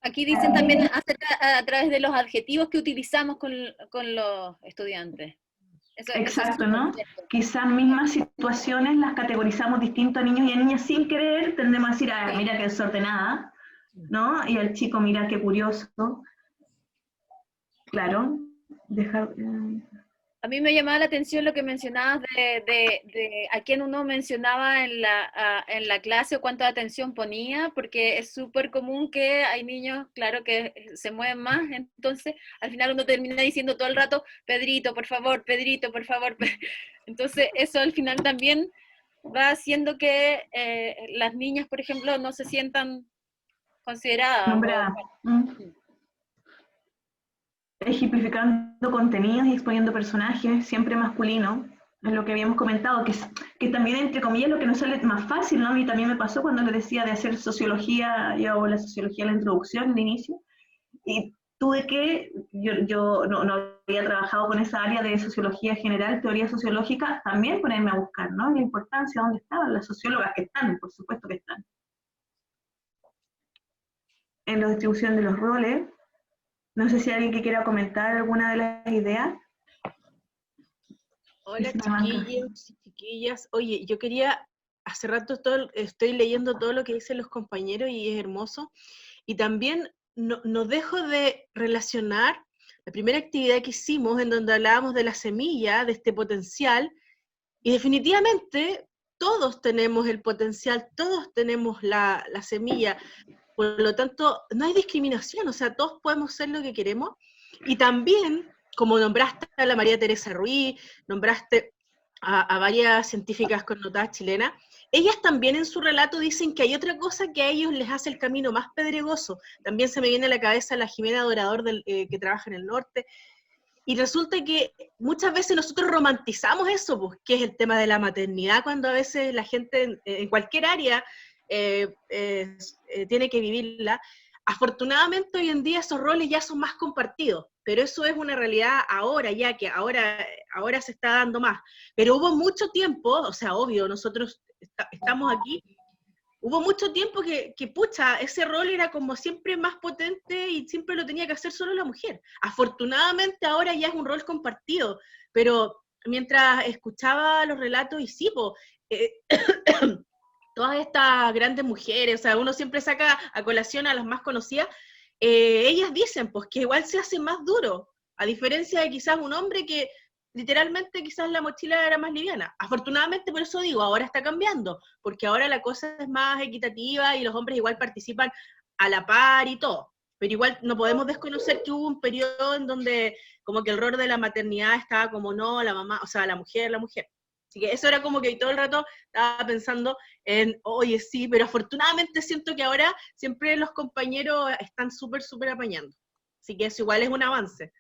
Aquí dicen también a través de los adjetivos que utilizamos con los estudiantes. Exacto, ¿no? Quizás mismas situaciones las categorizamos distinto a niños y a niñas sin querer, tendemos a decir, ah, mira qué desordenada, ¿no? Y al chico, mira qué curioso. Claro, dejar... A mí me llamaba la atención lo que mencionabas de a quién uno mencionaba en la clase o cuánta atención ponía, porque es súper común que hay niños, claro, que se mueven más, entonces al final uno termina diciendo todo el rato, Pedrito, por favor, Pedrito, por favor. Entonces eso al final también va haciendo que las niñas, por ejemplo, no se sientan consideradas. Nombrada. ejemplificando contenidos y exponiendo personajes, siempre masculinos, es lo que habíamos comentado, que también, entre comillas, lo que nos sale más fácil, ¿no? A mí también me pasó cuando les decía de hacer sociología, yo hago la sociología en la introducción, de inicio, y tuve que, yo no había trabajado con esa área de sociología general, teoría sociológica, también ponerme a buscar, ¿no? La importancia, dónde estaban las sociólogas que están, por supuesto que están. En la distribución de los roles, no sé si alguien que quiera comentar alguna de las ideas. Hola chiquillos y chiquillas. Oye, yo quería, hace rato estoy leyendo todo lo que dicen los compañeros y es hermoso. Y también no dejo de relacionar la primera actividad que hicimos en donde hablábamos de la semilla, de este potencial, y definitivamente todos tenemos el potencial, todos tenemos la semilla, por lo tanto no hay discriminación, o sea, todos podemos ser lo que queremos, y también, como nombraste a la María Teresa Ruiz, nombraste a varias científicas connotadas chilenas, ellas también en su relato dicen que hay otra cosa que a ellos les hace el camino más pedregoso. También se me viene a la cabeza la Jimena Dorador que trabaja en el norte, y resulta que muchas veces nosotros romantizamos eso, pues, que es el tema de la maternidad, cuando a veces la gente en cualquier área tiene que vivirla. Afortunadamente hoy en día esos roles ya son más compartidos, pero eso es una realidad ahora, ya que ahora se está dando más. Pero hubo mucho tiempo, o sea, obvio, nosotros estamos aquí, hubo mucho tiempo que pucha, ese rol era como siempre más potente y siempre lo tenía que hacer solo la mujer. Afortunadamente ahora ya es un rol compartido, pero mientras escuchaba los relatos, y sí, todas estas grandes mujeres, o sea, uno siempre saca a colación a las más conocidas, ellas dicen pues que igual se hace más duro, a diferencia de quizás un hombre que literalmente quizás la mochila era más liviana. Afortunadamente, por eso digo, ahora está cambiando, porque ahora la cosa es más equitativa y los hombres igual participan a la par y todo. Pero igual no podemos desconocer que hubo un periodo en donde como que el rol de la maternidad estaba como no, la mamá, o sea, la mujer. Así que eso era como que todo el rato estaba pensando en, oye, sí, pero afortunadamente siento que ahora siempre los compañeros están súper apañando. Así que eso igual es un avance.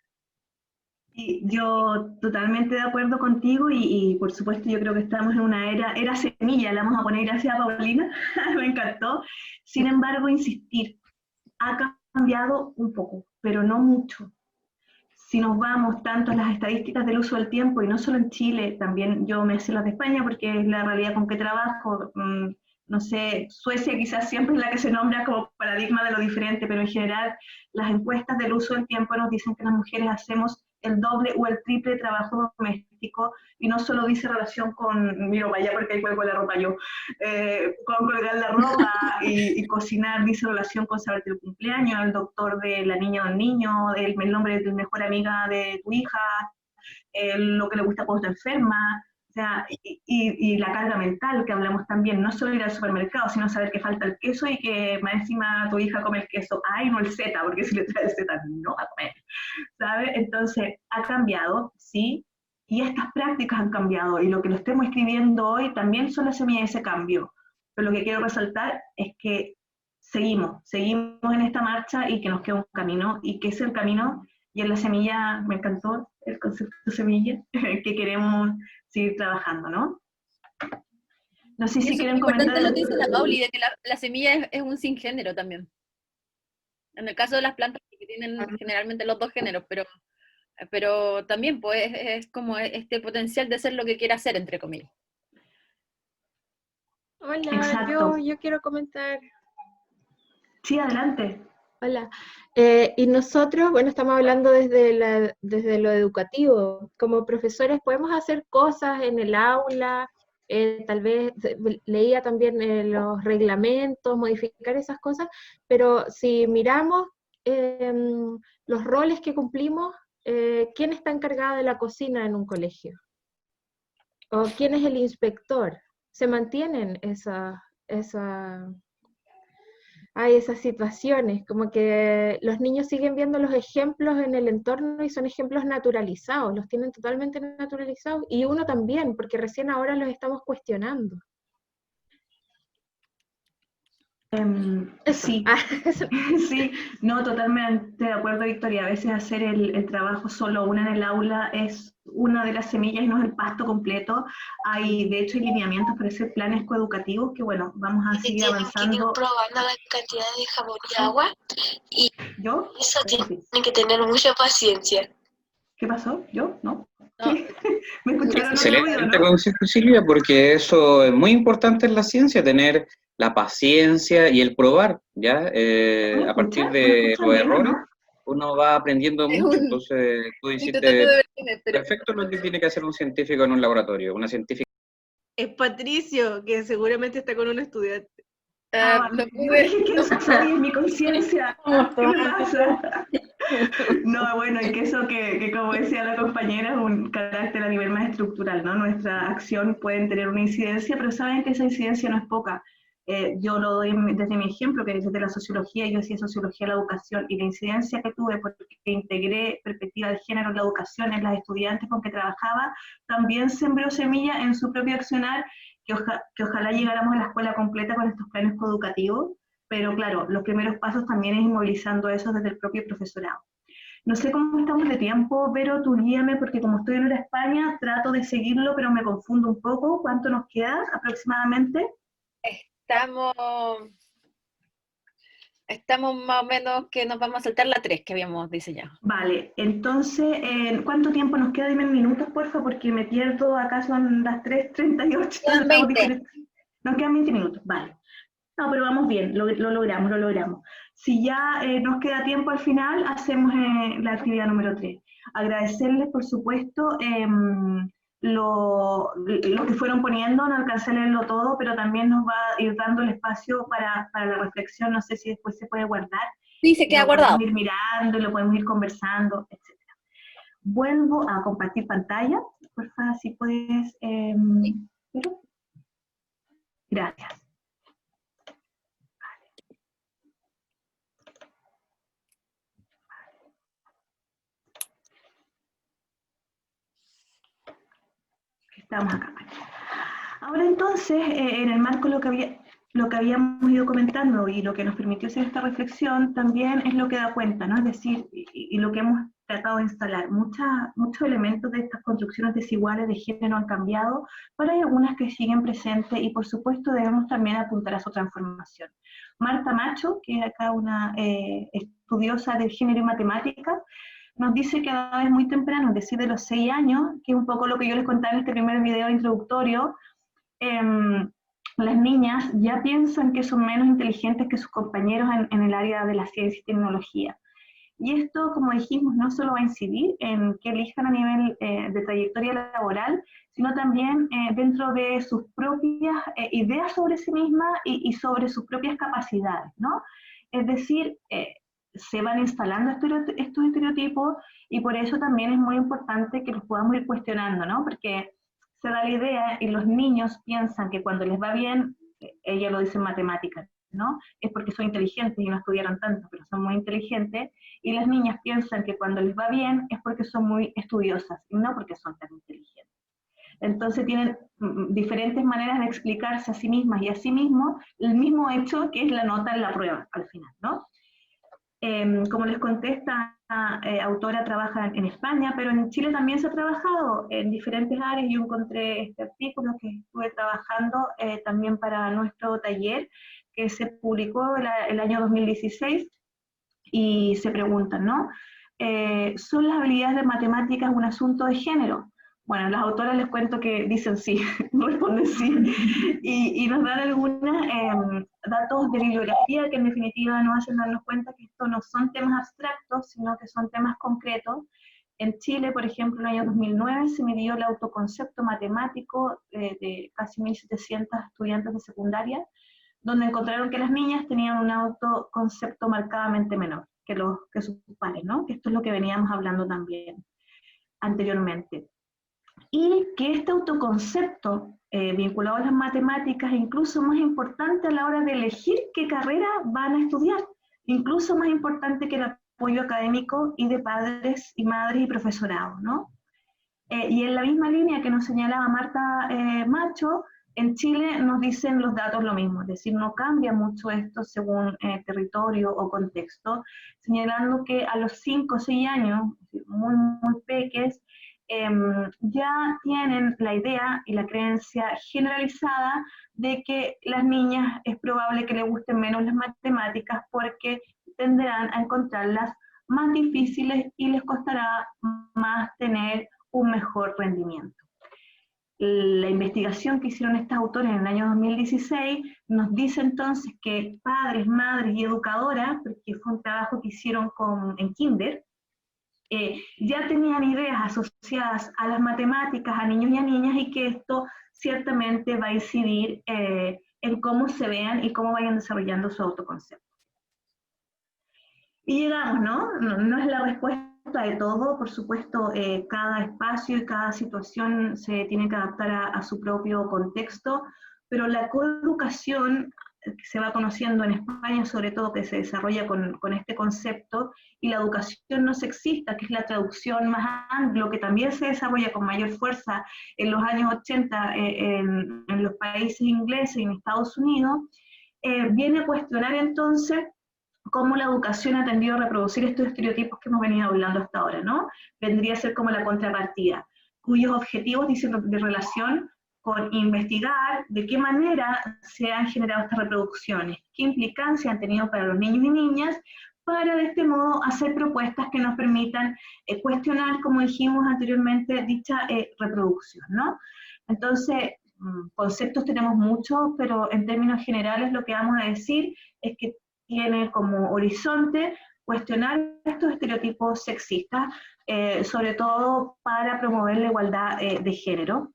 Y yo totalmente de acuerdo contigo y por supuesto yo creo que estamos en una era semilla, le vamos a poner gracias a Paulina, me encantó. Sin embargo, insistir, ha cambiado un poco, pero no mucho. Si nos vamos tanto a las estadísticas del uso del tiempo, y no solo en Chile, también yo me sé las de España porque es la realidad con que trabajo, no sé, Suecia quizás siempre es la que se nombra como paradigma de lo diferente, pero en general las encuestas del uso del tiempo nos dicen que las mujeres hacemos el doble o el triple de trabajo doméstico, y no solo dice relación con, miro para allá porque ahí cuelgo la ropa yo, con colgar la ropa y cocinar, dice relación con saberte el cumpleaños, el doctor de la niña o el niño, el nombre de tu mejor amiga de tu hija, lo que le gusta cuando está enferma, o sea, y la carga mental que hablamos también, no solo ir al supermercado, sino saber que falta el queso y que más encima tu hija come el queso, ay, no el Z, porque si le trae el Z no va a comer, ¿sabes? Entonces, ha cambiado, sí, y estas prácticas han cambiado, y lo que lo estemos escribiendo hoy también son las semillas de ese cambio, pero lo que quiero resaltar es que seguimos en esta marcha y que nos queda un camino, y que es el camino, y en la semilla, me encantó el concepto de semilla, que queremos seguir trabajando, ¿no? No sé si quieren comentar. Es importante lo que dice la Pauli, de que la semilla es un singénero también. En el caso de las plantas, que tienen generalmente los dos géneros, pero también pues, es como este potencial de ser lo que quiera hacer, entre comillas. Hola, yo quiero comentar. Sí, adelante. Hola. Y nosotros, bueno, estamos hablando desde lo educativo. Como profesores podemos hacer cosas en el aula, tal vez leía también los reglamentos, modificar esas cosas, pero si miramos los roles que cumplimos, ¿quién está encargado de la cocina en un colegio? ¿O quién es el inspector? ¿Se mantienen hay esas situaciones, como que los niños siguen viendo los ejemplos en el entorno y son ejemplos naturalizados, los tienen totalmente naturalizados, y uno también, porque recién ahora los estamos cuestionando. Sí, sí, no, totalmente de acuerdo, Victoria. A veces hacer el trabajo solo una en el aula es una de las semillas y no es el pasto completo. Hay, de hecho, hay lineamientos para hacer planes coeducativos que, bueno, vamos a seguir avanzando. Que ir probando la cantidad de jabón y agua, y ¿Yo? eso tienen que tener mucha paciencia. ¿Qué pasó? ¿Yo? ¿No? ¿Me escucharon? Excelente consejo, Silvia, porque eso es muy importante en la ciencia, tener la paciencia y el probar, ¿ya? A partir de los errores, uno va aprendiendo mucho, entonces tú dijiste perfecto lo que tiene que hacer un científico en un laboratorio, una científica. Es Patricio, que seguramente está con un estudiante. En mi conciencia. ¿Qué me pasa? No, bueno, y que eso que como decía la compañera, es un carácter a nivel más estructural, ¿no? Nuestra acción puede tener una incidencia, pero saben que esa incidencia no es poca. Yo lo doy desde mi ejemplo, que es desde la sociología. Yo hacía sociología de la educación, y la incidencia que tuve porque integré perspectiva de género en la educación en las estudiantes con que trabajaba, también sembró semilla en su propio accionar, que ojalá llegáramos a la escuela completa con estos planes coeducativos, pero claro, los primeros pasos también es inmovilizando eso desde el propio profesorado. No sé cómo estamos de tiempo, pero tú guíame, porque como estoy en Hora España, trato de seguirlo, pero me confundo un poco. ¿Cuánto nos queda aproximadamente? Estamos más o menos que nos vamos a saltar la 3 que habíamos diseñado. Vale, entonces, ¿cuánto tiempo nos queda? Dime en minutos, porfa, porque me pierdo, acá son las 3:38. Quedan 20. Nos quedan 20 minutos, vale. No, pero vamos bien, lo logramos. Si ya nos queda tiempo al final, hacemos la actividad número 3. Agradecerles, por supuesto, lo que fueron poniendo. No alcancé a leerlo todo, pero también nos va a ir dando el espacio para la reflexión. No sé si después se puede guardar. Sí, se queda guardado. Lo podemos ir mirando, lo podemos ir conversando, etc. Vuelvo a compartir pantalla. Por favor, si puedes. Gracias. Estamos acá. Ahora entonces, en el marco lo que habíamos ido comentando y lo que nos permitió hacer esta reflexión también es lo que da cuenta, ¿no? Es decir, y lo que hemos tratado de instalar, muchos elementos de estas construcciones desiguales de género han cambiado, pero hay algunas que siguen presentes y por supuesto debemos también apuntar a su transformación. Marta Macho, que es acá una estudiosa del género y matemáticas, nos dice que a edades muy tempranas, es decir, de los 6 años, que es un poco lo que yo les contaba en este primer video introductorio, las niñas ya piensan que son menos inteligentes que sus compañeros en el área de la ciencia y tecnología. Y esto, como dijimos, no solo va a incidir en que elijan a nivel de trayectoria laboral, sino también dentro de sus propias ideas sobre sí mismas y sobre sus propias capacidades, ¿no? Es decir, se van instalando estos estereotipos, y por eso también es muy importante que los podamos ir cuestionando, ¿no? Porque se da la idea, y los niños piensan que cuando les va bien, ella lo dice en matemáticas, ¿no? Es porque son inteligentes y no estudiaron tanto, pero son muy inteligentes, y las niñas piensan que cuando les va bien es porque son muy estudiosas, y no porque son tan inteligentes. Entonces tienen diferentes maneras de explicarse a sí mismas y a sí mismos el mismo hecho que es la nota en la prueba, al final, ¿no? Como les conté, esta autora trabaja en España, pero en Chile también se ha trabajado en diferentes áreas. Yo encontré este artículo que estuve trabajando también para nuestro taller, que se publicó el año 2016, y se preguntan, ¿no? ¿Son las habilidades de matemáticas un asunto de género? Bueno, las autoras les cuento que dicen sí, responden sí, y nos dan algunos datos de bibliografía que en definitiva nos hacen darnos cuenta que estos no son temas abstractos, sino que son temas concretos. En Chile, por ejemplo, en el año 2009 se midió el autoconcepto matemático de casi 1.700 estudiantes de secundaria, donde encontraron que las niñas tenían un autoconcepto marcadamente menor que sus pares, ¿no? Que esto es lo que veníamos hablando también anteriormente. Y que este autoconcepto vinculado a las matemáticas es incluso más importante a la hora de elegir qué carrera van a estudiar, incluso más importante que el apoyo académico y de padres y madres y profesorado, ¿no? Y en la misma línea que nos señalaba Marta Macho, En Chile nos dicen los datos lo mismo, es decir, no cambia mucho esto según territorio o contexto, señalando que a los 5 o 6 años, muy, muy peques, ya tienen la idea y la creencia generalizada de que las niñas es probable que les gusten menos las matemáticas porque tenderán a encontrarlas más difíciles y les costará más tener un mejor rendimiento. La investigación que hicieron estos autores en el año 2016 nos dice entonces que padres, madres y educadoras, porque fue un trabajo que hicieron en kinder, ya tenían ideas asociadas a las matemáticas, a niños y a niñas, y que esto ciertamente va a incidir en cómo se vean y cómo vayan desarrollando su autoconcepto. Y llegamos, ¿no? No es la respuesta de todo, por supuesto, cada espacio y cada situación se tiene que adaptar a su propio contexto, pero la coeducación que se va conociendo en España, sobre todo, que se desarrolla con este concepto, y la educación no sexista, que es la traducción más anglo, que también se desarrolla con mayor fuerza en los años 80 en los países ingleses y en Estados Unidos, viene a cuestionar entonces cómo la educación ha tendido a reproducir estos estereotipos que hemos venido hablando hasta ahora, ¿no? Vendría a ser como la contrapartida, cuyos objetivos dicen de relación con investigar de qué manera se han generado estas reproducciones, qué implicancia han tenido para los niños y niñas, para de este modo hacer propuestas que nos permitan cuestionar, como dijimos anteriormente, dicha reproducción, ¿no? Entonces, conceptos tenemos muchos, pero en términos generales lo que vamos a decir es que tiene como horizonte cuestionar estos estereotipos sexistas, sobre todo para promover la igualdad de género,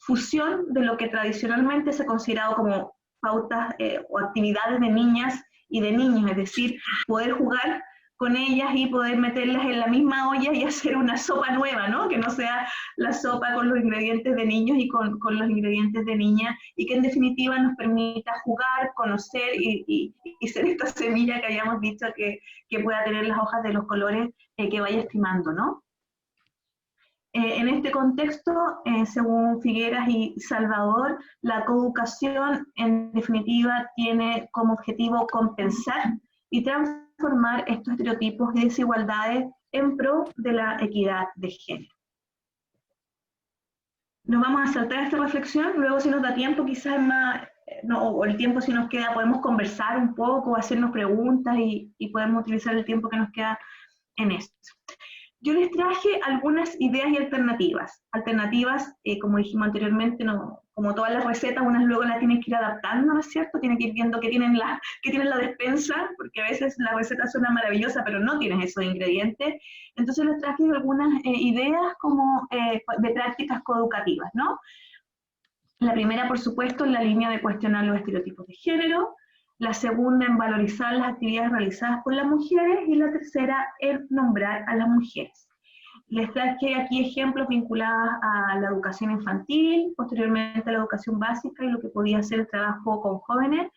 fusión de lo que tradicionalmente se ha considerado como pautas o actividades de niñas y de niños, es decir, poder jugar con ellas y poder meterlas en la misma olla y hacer una sopa nueva, ¿no? Que no sea la sopa con los ingredientes de niños y con los ingredientes de niñas, y que en definitiva nos permita jugar, conocer y ser esta semilla que hayamos dicho que pueda tener las hojas de los colores que vaya estimando, ¿no? En este contexto, según Figueras y Salvador, la coeducación en definitiva tiene como objetivo compensar y transformar estos estereotipos y desigualdades en pro de la equidad de género. Nos vamos a saltar esta reflexión, luego si nos da tiempo, quizás más, o el tiempo si nos queda, podemos conversar un poco, hacernos preguntas y podemos utilizar el tiempo que nos queda en esto. Yo les traje algunas ideas y alternativas. Alternativas, como dijimos anteriormente, no, como todas las recetas, unas luego las tienen que ir adaptando, ¿no es cierto? Tienen que ir viendo que tienen la despensa, porque a veces la receta suena maravillosa, pero no tienes esos ingredientes. Entonces les traje algunas ideas como de prácticas coeducativas, ¿no? La primera, por supuesto, en la línea de cuestionar los estereotipos de género. La segunda, en valorizar las actividades realizadas por las mujeres, y la tercera, en nombrar a las mujeres. Les traje aquí ejemplos vinculados a la educación infantil, posteriormente a la educación básica y lo que podía ser el trabajo con jóvenes.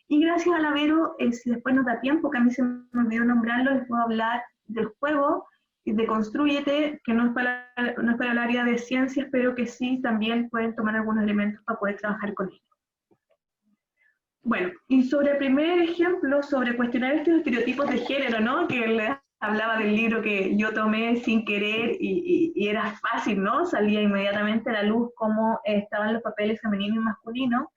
Y gracias a la Vero, si después nos da tiempo, que a mí se me olvidó nombrarlo, les puedo hablar del juego, de Construyete, que no es para el área de ciencias, pero que sí también pueden tomar algunos elementos para poder trabajar con ellos. Bueno, y sobre el primer ejemplo, sobre cuestionar estos estereotipos de género, ¿no? Que les hablaba del libro que yo tomé sin querer y era fácil, ¿no? Salía inmediatamente a la luz cómo estaban los papeles femenino y masculino.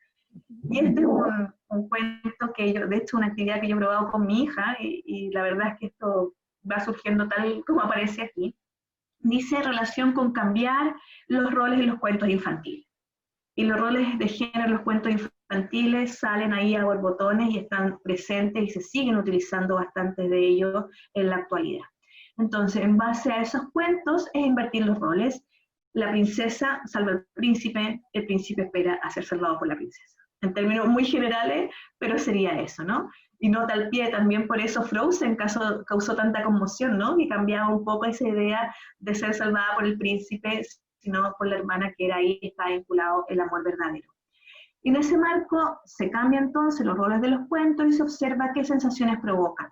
Y este es un cuento que yo, de hecho, una actividad que yo he probado con mi hija, y la verdad es que esto va surgiendo tal como aparece aquí. Dice relación con cambiar los roles en los cuentos infantiles. Y los roles de género en los cuentos infantiles salen ahí a borbotones y están presentes y se siguen utilizando bastantes de ellos en la actualidad. Entonces, en base a esos cuentos es invertir los roles. La princesa salva al príncipe, el príncipe espera a ser salvado por la princesa. En términos muy generales, pero sería eso, ¿no? Y nota al pie también por eso Frozen causó tanta conmoción, ¿no? Que cambiaba un poco esa idea de ser salvada por el príncipe, sino por la hermana, que era ahí, está vinculado el amor verdadero. Y en ese marco se cambian entonces los roles de los cuentos y se observa qué sensaciones provocan.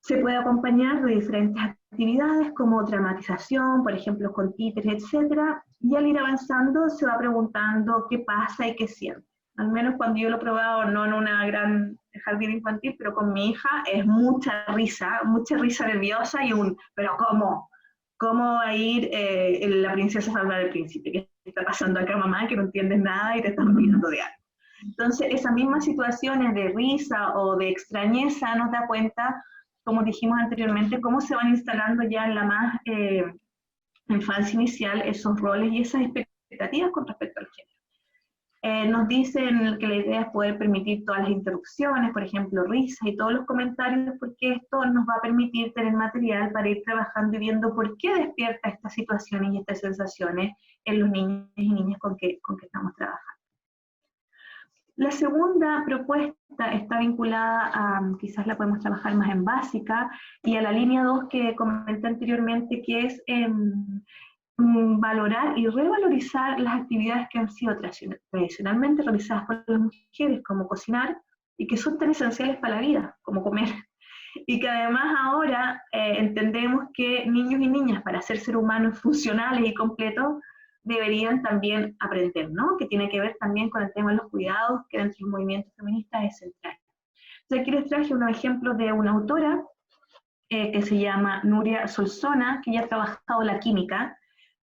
Se puede acompañar de diferentes actividades como dramatización, por ejemplo, con títeres, etcétera, y al ir avanzando se va preguntando qué pasa y qué siente. Al menos cuando yo lo he probado, no en una gran jardín infantil, pero con mi hija es mucha risa nerviosa y pero ¿cómo? ¿Cómo va a ir la princesa a salvar al príncipe? ¿Qué está pasando acá, mamá? Que no entiendes nada y te están pidiendo de algo. Entonces, esas mismas situaciones de risa o de extrañeza nos da cuenta, como dijimos anteriormente, cómo se van instalando ya en la más infancia inicial esos roles y esas expectativas con respecto al género. Nos dicen que la idea es poder permitir todas las interrupciones, por ejemplo, risas y todos los comentarios, porque esto nos va a permitir tener material para ir trabajando y viendo por qué despierta estas situaciones y estas sensaciones en los niños y niñas con que estamos trabajando. La segunda propuesta está vinculada a, quizás la podemos trabajar más en básica, y a la línea 2 que comenté anteriormente, que es valorar y revalorizar las actividades que han sido tradicionalmente realizadas por las mujeres, como cocinar, y que son tan esenciales para la vida, como comer. Y que además ahora entendemos que niños y niñas, para ser seres humanos funcionales y completos, deberían también aprender, ¿no? Que tiene que ver también con el tema de los cuidados, que dentro del movimiento feminista es central. Entonces aquí les traje unos ejemplos de una autora que se llama Nuria Solsona, que ya ha trabajado la química.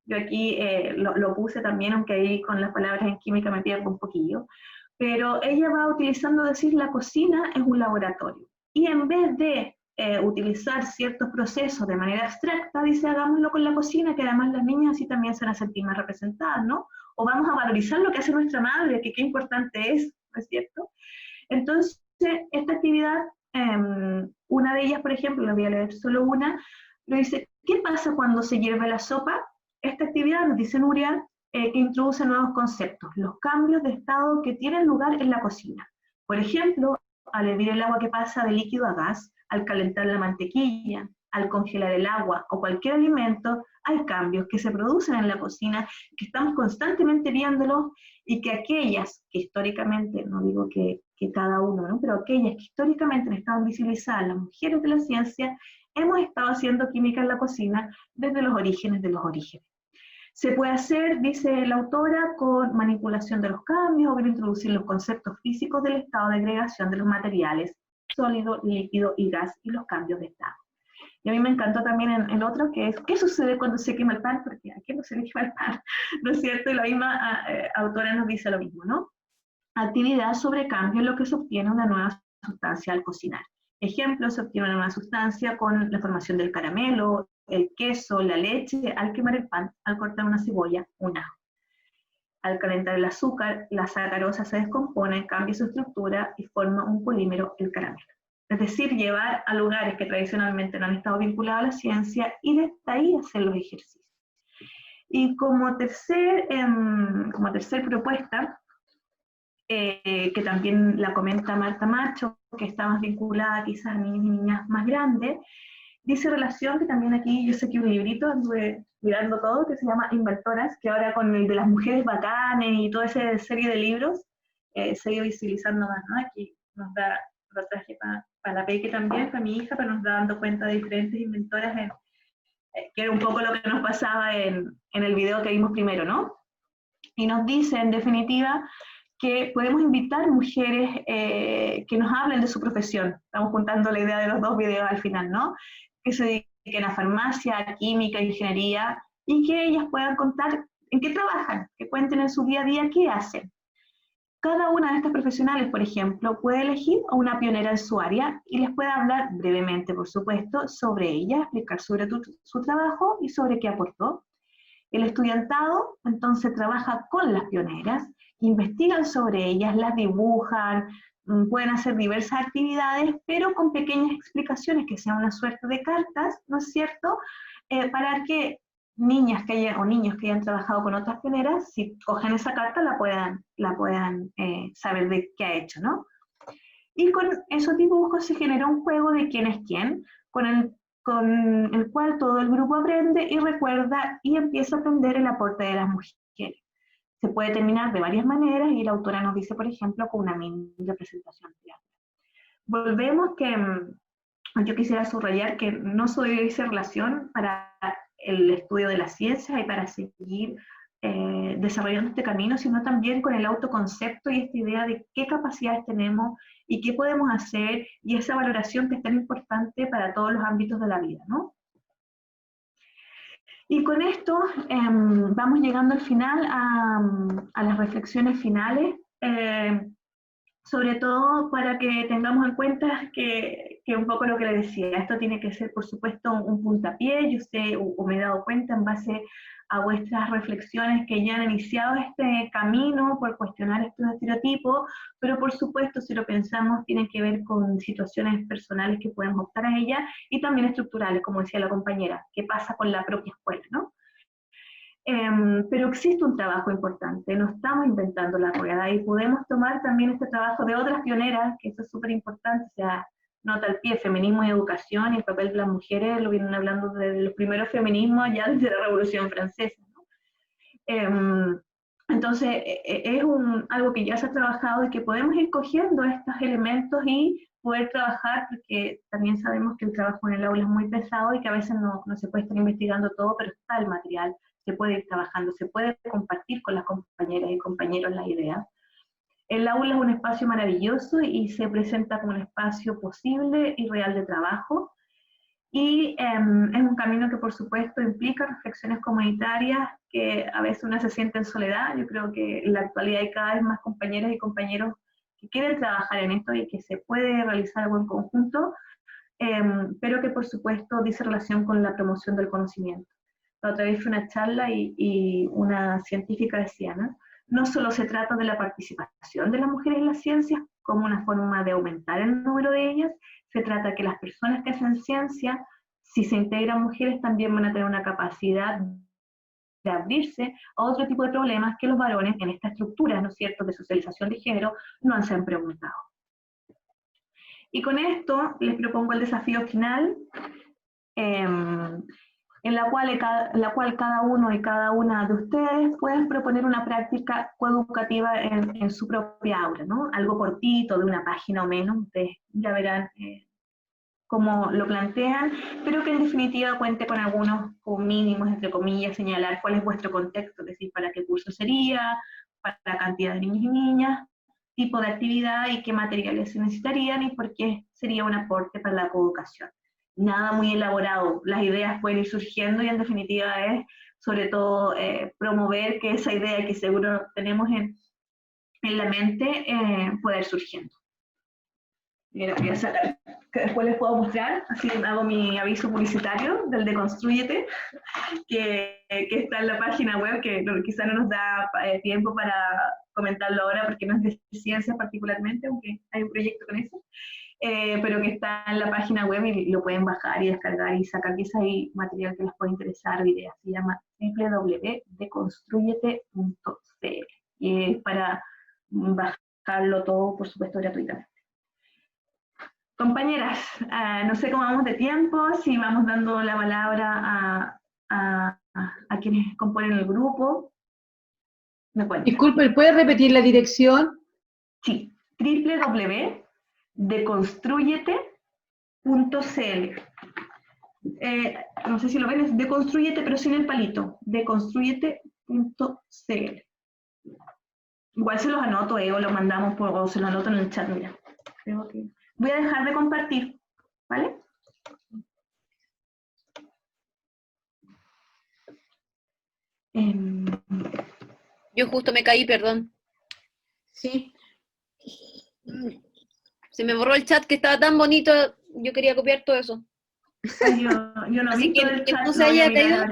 Yo aquí lo puse también, aunque ahí con las palabras en química me pierdo un poquillo, pero ella va utilizando decir la cocina es un laboratorio, y en vez de utilizar ciertos procesos de manera abstracta, dice hagámoslo con la cocina, que además las niñas así también se van a sentir más representadas, ¿no? O vamos a valorizar lo que hace nuestra madre, que qué importante es, ¿no es cierto? Entonces, esta actividad, una de ellas, por ejemplo, les voy a leer solo una, lo dice, ¿qué pasa cuando se hierve la sopa? Esta actividad, nos dice Nuria, que introduce nuevos conceptos, los cambios de estado que tienen lugar en la cocina. Por ejemplo, al hervir el agua que pasa de líquido a gas, al calentar la mantequilla, al congelar el agua o cualquier alimento, hay cambios que se producen en la cocina, que estamos constantemente viéndolos, y que aquellas que históricamente, no digo que cada uno, ¿no? Pero aquellas que históricamente han estado visibilizadas, las mujeres de la ciencia, hemos estado haciendo química en la cocina desde los orígenes de los orígenes. Se puede hacer, dice la autora, con manipulación de los cambios o bien introducir los conceptos físicos del estado de agregación de los materiales, sólido, líquido y gas, y los cambios de estado. Y a mí me encantó también en otro, que es, ¿qué sucede cuando se quema el pan? Porque aquí no se le quema el pan, ¿no es cierto? Y la misma autora nos dice lo mismo, ¿no? Actividad sobre cambio en lo que se obtiene una nueva sustancia al cocinar. Ejemplo, se obtiene una nueva sustancia con la formación del caramelo, el queso, la leche, al quemar el pan, al cortar una cebolla, un ajo. Al calentar el azúcar, la sacarosa se descompone, cambia su estructura y forma un polímero, el caramelo. Es decir, llevar a lugares que tradicionalmente no han estado vinculados a la ciencia y desde ahí hacer los ejercicios. Y como tercer propuesta, que también la comenta Marta Macho, que está más vinculada quizás a niños y niñas más grandes, dice relación, que también aquí yo sé que un librito, anduve mirando todo, que se llama Inventoras, que ahora con el de las mujeres bacanes y toda esa serie de libros, se ha ido visibilizando más, ¿no? Aquí nos da, lo traje para la Peque también, para mi hija, pero nos da dando cuenta de diferentes inventoras, que era un poco lo que nos pasaba en el video que vimos primero, ¿no? Y nos dice, en definitiva, que podemos invitar mujeres que nos hablen de su profesión. Estamos juntando la idea de los dos videos al final, ¿no? Que se dediquen a farmacia, a química, ingeniería, y que ellas puedan contar en qué trabajan, que cuenten en su día a día qué hacen. Cada una de estas profesionales, por ejemplo, puede elegir a una pionera en su área y les puede hablar brevemente, por supuesto, sobre ella, explicar sobre su trabajo y sobre qué aportó. El estudiantado, entonces, trabaja con las pioneras, investigan sobre ellas, las dibujan, pueden hacer diversas actividades, pero con pequeñas explicaciones que sean una suerte de cartas, ¿no es cierto?, para que niñas que hayan, o niños que hayan trabajado con otras pioneras, si cogen esa carta la puedan saber de qué ha hecho, ¿no? Y con esos dibujos se genera un juego de quién es quién, con el cual todo el grupo aprende y recuerda y empieza a aprender el aporte de las mujeres. Se puede terminar de varias maneras y la autora nos dice, por ejemplo, con una mini representación teatral. Volvemos que yo quisiera subrayar que no solo dice relación para el estudio de la ciencia y para seguir desarrollando este camino, sino también con el autoconcepto y esta idea de qué capacidades tenemos y qué podemos hacer, y esa valoración que es tan importante para todos los ámbitos de la vida, ¿no? Y con esto vamos llegando al final a las reflexiones finales, sobre todo para que tengamos en cuenta que un poco lo que le decía, esto tiene que ser por supuesto un puntapié. Yo sé o me he dado cuenta en base a vuestras reflexiones que ya han iniciado este camino por cuestionar estos estereotipos, pero por supuesto si lo pensamos tienen que ver con situaciones personales que podemos optar a ellas y también estructurales, como decía la compañera, qué pasa con la propia escuela, ¿no? Pero existe un trabajo importante, no estamos inventando la rueda y podemos tomar también este trabajo de otras pioneras, que eso es súper importante, o sea, nota al pie, feminismo y educación y el papel de las mujeres, lo vienen hablando desde los primeros feminismos ya desde la Revolución Francesa, ¿no? Entonces, es algo que ya se ha trabajado y que podemos ir cogiendo estos elementos y poder trabajar, porque también sabemos que el trabajo en el aula es muy pesado y que a veces no se puede estar investigando todo, pero está el material, se puede ir trabajando, se puede compartir con las compañeras y compañeros las ideas. El aula es un espacio maravilloso y se presenta como un espacio posible y real de trabajo, y es un camino que por supuesto implica reflexiones comunitarias que a veces uno se siente en soledad. Yo creo que en la actualidad hay cada vez más compañeras y compañeros que quieren trabajar en esto y que se puede realizar algo en conjunto, pero que por supuesto dice relación con la promoción del conocimiento. La otra vez fue una charla y una científica decía, ¿no? No solo se trata de la participación de las mujeres en las ciencias como una forma de aumentar el número de ellas, se trata de que las personas que hacen ciencia, si se integran mujeres, también van a tener una capacidad de abrirse a otro tipo de problemas que los varones en esta estructura, ¿no es cierto?, de socialización de género, no se han preguntado. Y con esto les propongo el desafío final, en la cual cada uno y cada una de ustedes pueden proponer una práctica coeducativa en su propia aula, ¿no? Algo cortito, de una página o menos, ustedes ya verán cómo lo plantean, pero que en definitiva cuente con algunos mínimos, entre comillas, señalar cuál es vuestro contexto, es decir, para qué curso sería, para la cantidad de niños y niñas, tipo de actividad y qué materiales se necesitarían y por qué sería un aporte para la coeducación. Nada muy elaborado, las ideas pueden ir surgiendo y en definitiva es sobre todo promover que esa idea que seguro tenemos en la mente pueda ir surgiendo. Mira, voy a sacar, que después les puedo mostrar, así hago mi aviso publicitario del Deconstrúyete, que está en la página web, que quizá no nos da tiempo para comentarlo ahora porque no es de ciencias particularmente, aunque hay un proyecto con eso. Pero que está en la página web y lo pueden bajar y descargar y sacar quizás hay material que les puede interesar, ideas. Se llama www.deconstruyete.cl y es para bajarlo todo, por supuesto, gratuitamente. Compañeras, no sé cómo vamos de tiempo, si vamos dando la palabra a quienes componen el grupo. Disculpe, ¿puede repetir la dirección? Sí, www.deconstruyete.cl. No sé si lo ven, es Deconstruyete, pero sin el palito. Deconstruyete.cl. Igual se los anoto, o lo mandamos o se lo anoto en el chat, mira. Creo que... Voy a dejar de compartir, ¿vale? Yo justo me caí, perdón. Sí. Se me borró el chat que estaba tan bonito, yo quería copiar todo eso. Ay, yo no vi todo el chat. No se haya caído.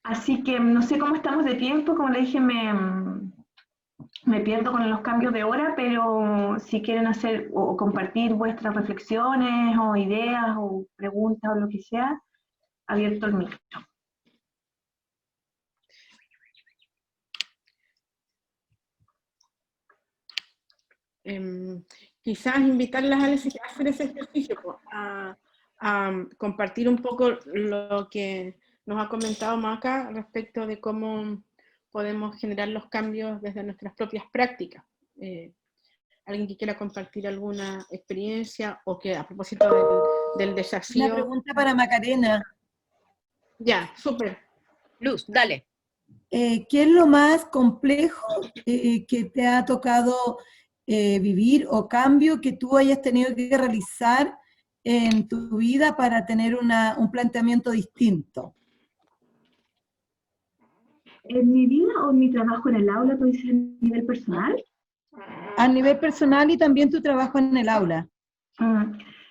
Así que no sé cómo estamos de tiempo, como le dije, me pierdo con los cambios de hora, pero si quieren hacer o compartir vuestras reflexiones o ideas o preguntas o lo que sea, abierto el micro. Quizás invitarlas a hacer ese ejercicio, a compartir un poco lo que nos ha comentado Maca respecto de cómo podemos generar los cambios desde nuestras propias prácticas. ¿Alguien que quiera compartir alguna experiencia o que a propósito del desafío? Una pregunta para Macarena. Ya, súper. Luz, dale. ¿Qué es lo más complejo que te ha tocado vivir o cambio que tú hayas tenido que realizar en tu vida para tener un planteamiento distinto? ¿En mi vida o en mi trabajo en el aula, tú dices, a nivel personal? A nivel personal y también tu trabajo en el aula.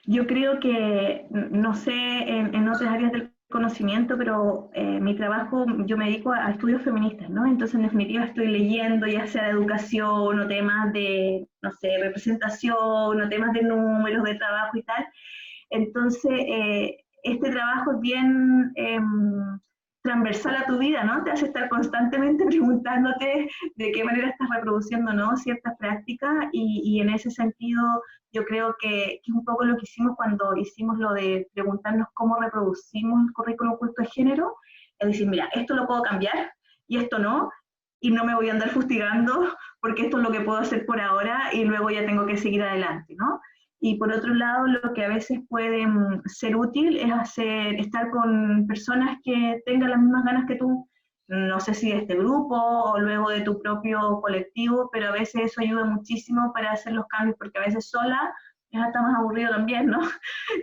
Yo creo que, no sé, en otras áreas del conocimiento, pero mi trabajo, yo me dedico a estudios feministas, ¿no? Entonces, en definitiva, estoy leyendo ya sea de educación o temas de, no sé, representación o temas de números de trabajo y tal. Entonces, este trabajo es bien transversal a tu vida, ¿no? Te hace estar constantemente preguntándote de qué manera estás reproduciendo, ¿no?, ciertas prácticas, y en ese sentido yo creo que es un poco lo que hicimos cuando hicimos lo de preguntarnos cómo reproducimos el currículum oculto de género, es decir, mira, esto lo puedo cambiar y esto no, y no me voy a andar fustigando porque esto es lo que puedo hacer por ahora y luego ya tengo que seguir adelante, ¿no? Y por otro lado, lo que a veces puede ser útil es estar con personas que tengan las mismas ganas que tú, no sé si de este grupo o luego de tu propio colectivo, pero a veces eso ayuda muchísimo para hacer los cambios, porque a veces sola es hasta más aburrido también, ¿no?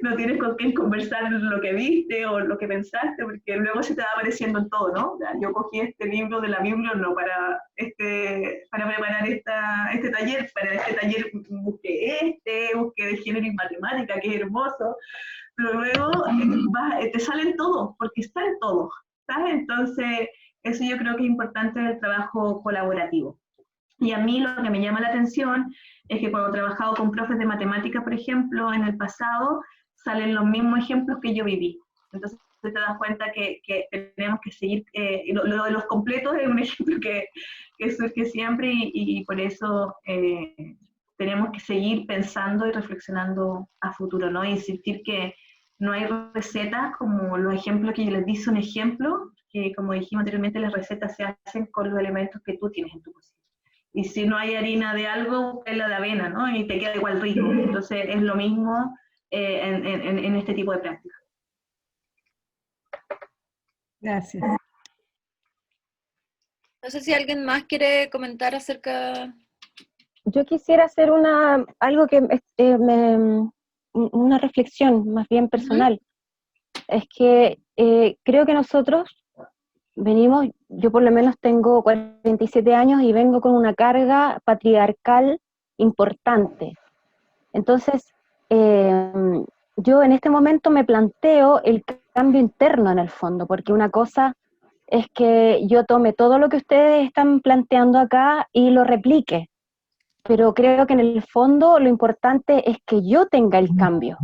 No tienes con quién conversar lo que viste o lo que pensaste, porque luego se te va apareciendo en todo, ¿no? Yo cogí este libro de la Biblia, no, para preparar este taller, para este taller busqué de género y matemática, que es hermoso, pero luego te salen todo, porque está en todo, ¿sabes? Entonces, eso yo creo que es importante del trabajo colaborativo. Y a mí lo que me llama la atención es que cuando he trabajado con profes de matemáticas, por ejemplo, en el pasado, salen los mismos ejemplos que yo viví. Entonces te das cuenta que tenemos que seguir, lo de los completos es un ejemplo que surge siempre, y por eso tenemos que seguir pensando y reflexionando a futuro, ¿no? Y insistir que no hay recetas, como los ejemplos que yo les di son ejemplos, que como dijimos anteriormente, las recetas se hacen con los elementos que tú tienes en tu cocina. Y si no hay harina de algo, busca la de avena, ¿no? Y te queda igual rico. Entonces es lo mismo en este tipo de prácticas. Gracias. No sé si alguien más quiere comentar acerca... Yo quisiera hacer algo que una reflexión más bien personal. Es que creo que nosotros venimos, yo por lo menos tengo 47 años y vengo con una carga patriarcal importante. Entonces, yo en este momento me planteo el cambio interno en el fondo, porque una cosa es que yo tome todo lo que ustedes están planteando acá y lo replique, pero creo que en el fondo lo importante es que yo tenga el cambio,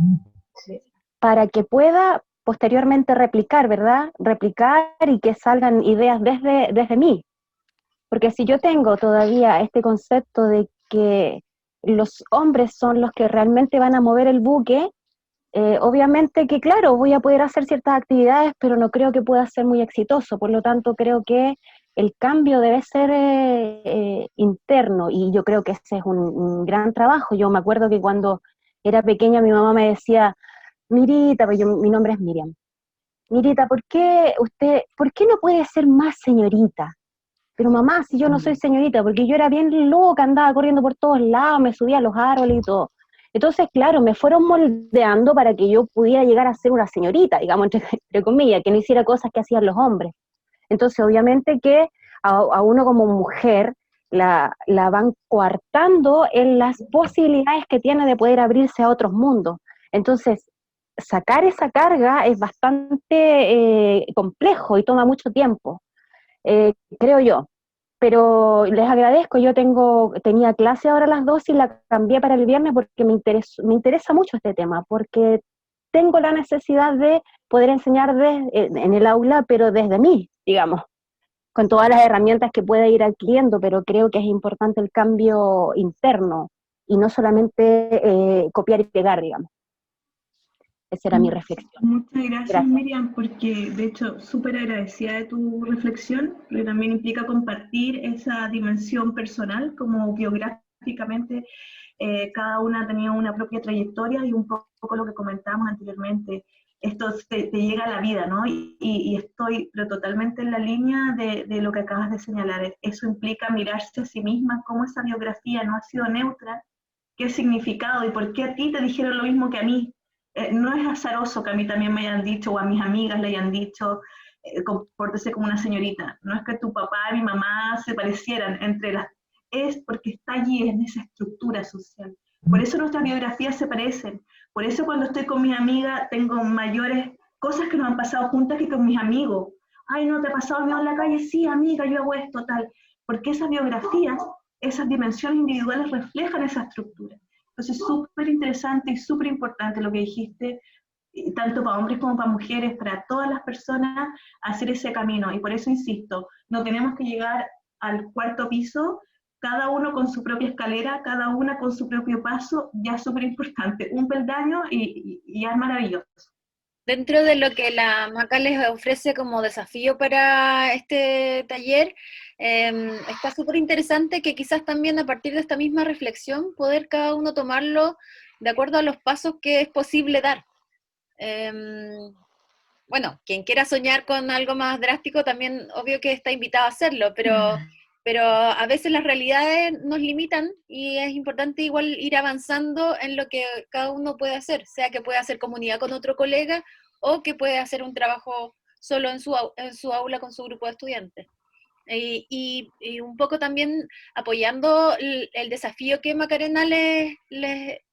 para que pueda posteriormente replicar, ¿verdad? Replicar y que salgan ideas desde mí. Porque si yo tengo todavía este concepto de que los hombres son los que realmente van a mover el buque, obviamente que claro, voy a poder hacer ciertas actividades, pero no creo que pueda ser muy exitoso. Por lo tanto, creo que el cambio debe ser interno, y yo creo que ese es un gran trabajo. Yo me acuerdo que cuando era pequeña mi mamá me decía, Mirita, pues mi nombre es Miriam, Mirita, ¿por qué no puede ser más señorita? Pero mamá, si yo no soy señorita, porque yo era bien loca, andaba corriendo por todos lados, me subía a los árboles y todo. Entonces, claro, me fueron moldeando para que yo pudiera llegar a ser una señorita, digamos, entre comillas, que no hiciera cosas que hacían los hombres. Entonces, obviamente que a uno como mujer la van coartando en las posibilidades que tiene de poder abrirse a otros mundos. Entonces, sacar esa carga es bastante complejo y toma mucho tiempo, creo yo. Pero les agradezco, yo tenía clase ahora a las 2 y la cambié para el viernes porque me interesa mucho este tema, porque tengo la necesidad de poder enseñar en el aula, pero desde mí, digamos, con todas las herramientas que pueda ir adquiriendo, pero creo que es importante el cambio interno y no solamente copiar y pegar, digamos. Esa era mi reflexión. Muchas gracias, Miriam, porque de hecho súper agradecida de tu reflexión, que también implica compartir esa dimensión personal, como biográficamente cada una tenía una propia trayectoria y un poco lo que comentábamos anteriormente, esto te llega a la vida, ¿no? Y estoy pero totalmente en la línea de lo que acabas de señalar. Eso implica mirarse a sí misma, cómo esa biografía no ha sido neutra, qué significado y por qué a ti te dijeron lo mismo que a mí. No es azaroso que a mí también me hayan dicho, o a mis amigas le hayan dicho, compórtese como una señorita. No es que tu papá y mi mamá se parecieran entre las... Es porque está allí, en esa estructura social. Por eso nuestras biografías se parecen. Por eso cuando estoy con mis amigas tengo mayores cosas que nos han pasado juntas que con mis amigos. Ay, ¿no te ha pasado miedo en la calle? Sí, amiga, yo hago esto, tal. Porque esas biografías, esas dimensiones individuales reflejan esa estructura. Entonces, súper interesante y súper importante lo que dijiste, tanto para hombres como para mujeres, para todas las personas, hacer ese camino. Y por eso insisto, no tenemos que llegar al 4º piso, cada uno con su propia escalera, cada una con su propio paso, ya es súper importante. Un peldaño y ya es maravilloso. Dentro de lo que la Maca les ofrece como desafío para este taller, está súper interesante que quizás también a partir de esta misma reflexión poder cada uno tomarlo de acuerdo a los pasos que es posible dar. Bueno, quien quiera soñar con algo más drástico también obvio que está invitado a hacerlo, pero a veces las realidades nos limitan y es importante igual ir avanzando en lo que cada uno puede hacer, sea que pueda hacer comunidad con otro colega o que puede hacer un trabajo solo en su aula con su grupo de estudiantes. Y un poco también apoyando el desafío que Macarena les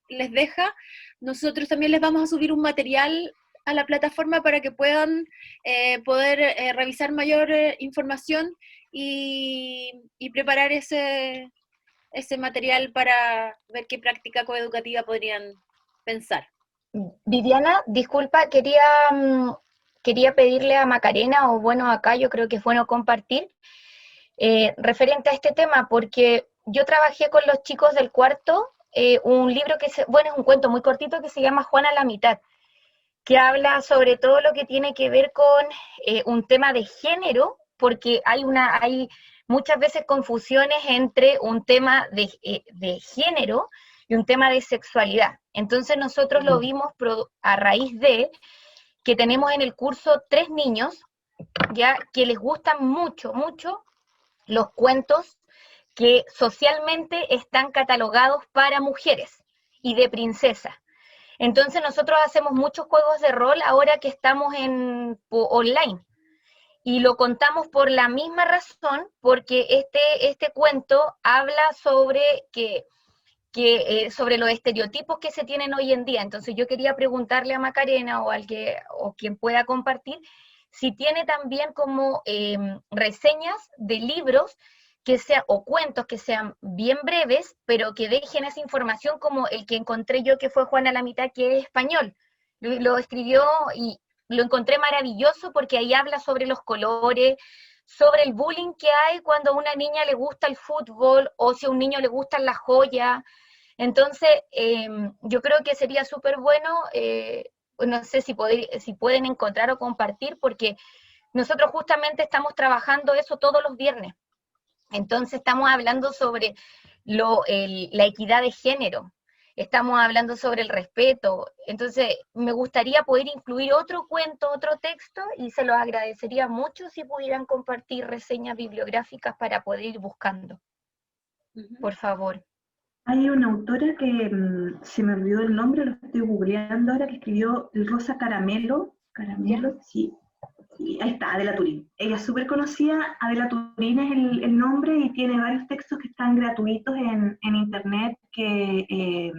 deja, nosotros también les vamos a subir un material a la plataforma para que puedan poder revisar mayor información y preparar ese material para ver qué práctica coeducativa podrían pensar. Viviana, disculpa, quería pedirle a Macarena, o bueno, acá yo creo que es bueno compartir, referente a este tema, porque yo trabajé con los chicos del 4º, un libro que, es un cuento muy cortito que se llama Juana a la mitad, que habla sobre todo lo que tiene que ver con un tema de género, porque hay muchas veces confusiones entre un tema de género y un tema de sexualidad. Entonces nosotros lo vimos a raíz de que tenemos en el curso 3 niños, ya que les gustan mucho, mucho los cuentos que socialmente están catalogados para mujeres y de princesa. Entonces nosotros hacemos muchos juegos de rol ahora que estamos online. Y lo contamos por la misma razón, porque este cuento habla sobre sobre los estereotipos que se tienen hoy en día. Entonces yo quería preguntarle a Macarena o quien pueda compartir, si tiene también como reseñas de libros o cuentos que sean bien breves, pero que dejen esa información como el que encontré yo, que fue Juana a la mitad, que es español. Lo escribió y lo encontré maravilloso porque ahí habla sobre los colores, sobre el bullying que hay cuando a una niña le gusta el fútbol o si a un niño le gustan las joyas. Entonces, yo creo que sería súper bueno, no sé si pueden encontrar o compartir, porque nosotros justamente estamos trabajando eso todos los viernes. Entonces estamos hablando sobre la equidad de género, estamos hablando sobre el respeto. Entonces me gustaría poder incluir otro cuento, otro texto, y se los agradecería mucho si pudieran compartir reseñas bibliográficas para poder ir buscando. Por favor. Hay una autora que se me olvidó el nombre, lo estoy googleando ahora, que escribió El Rosa Caramelo, sí. Sí, ahí está, Adela Turín. Ella es súper conocida, Adela Turín es el nombre y tiene varios textos que están gratuitos en internet, que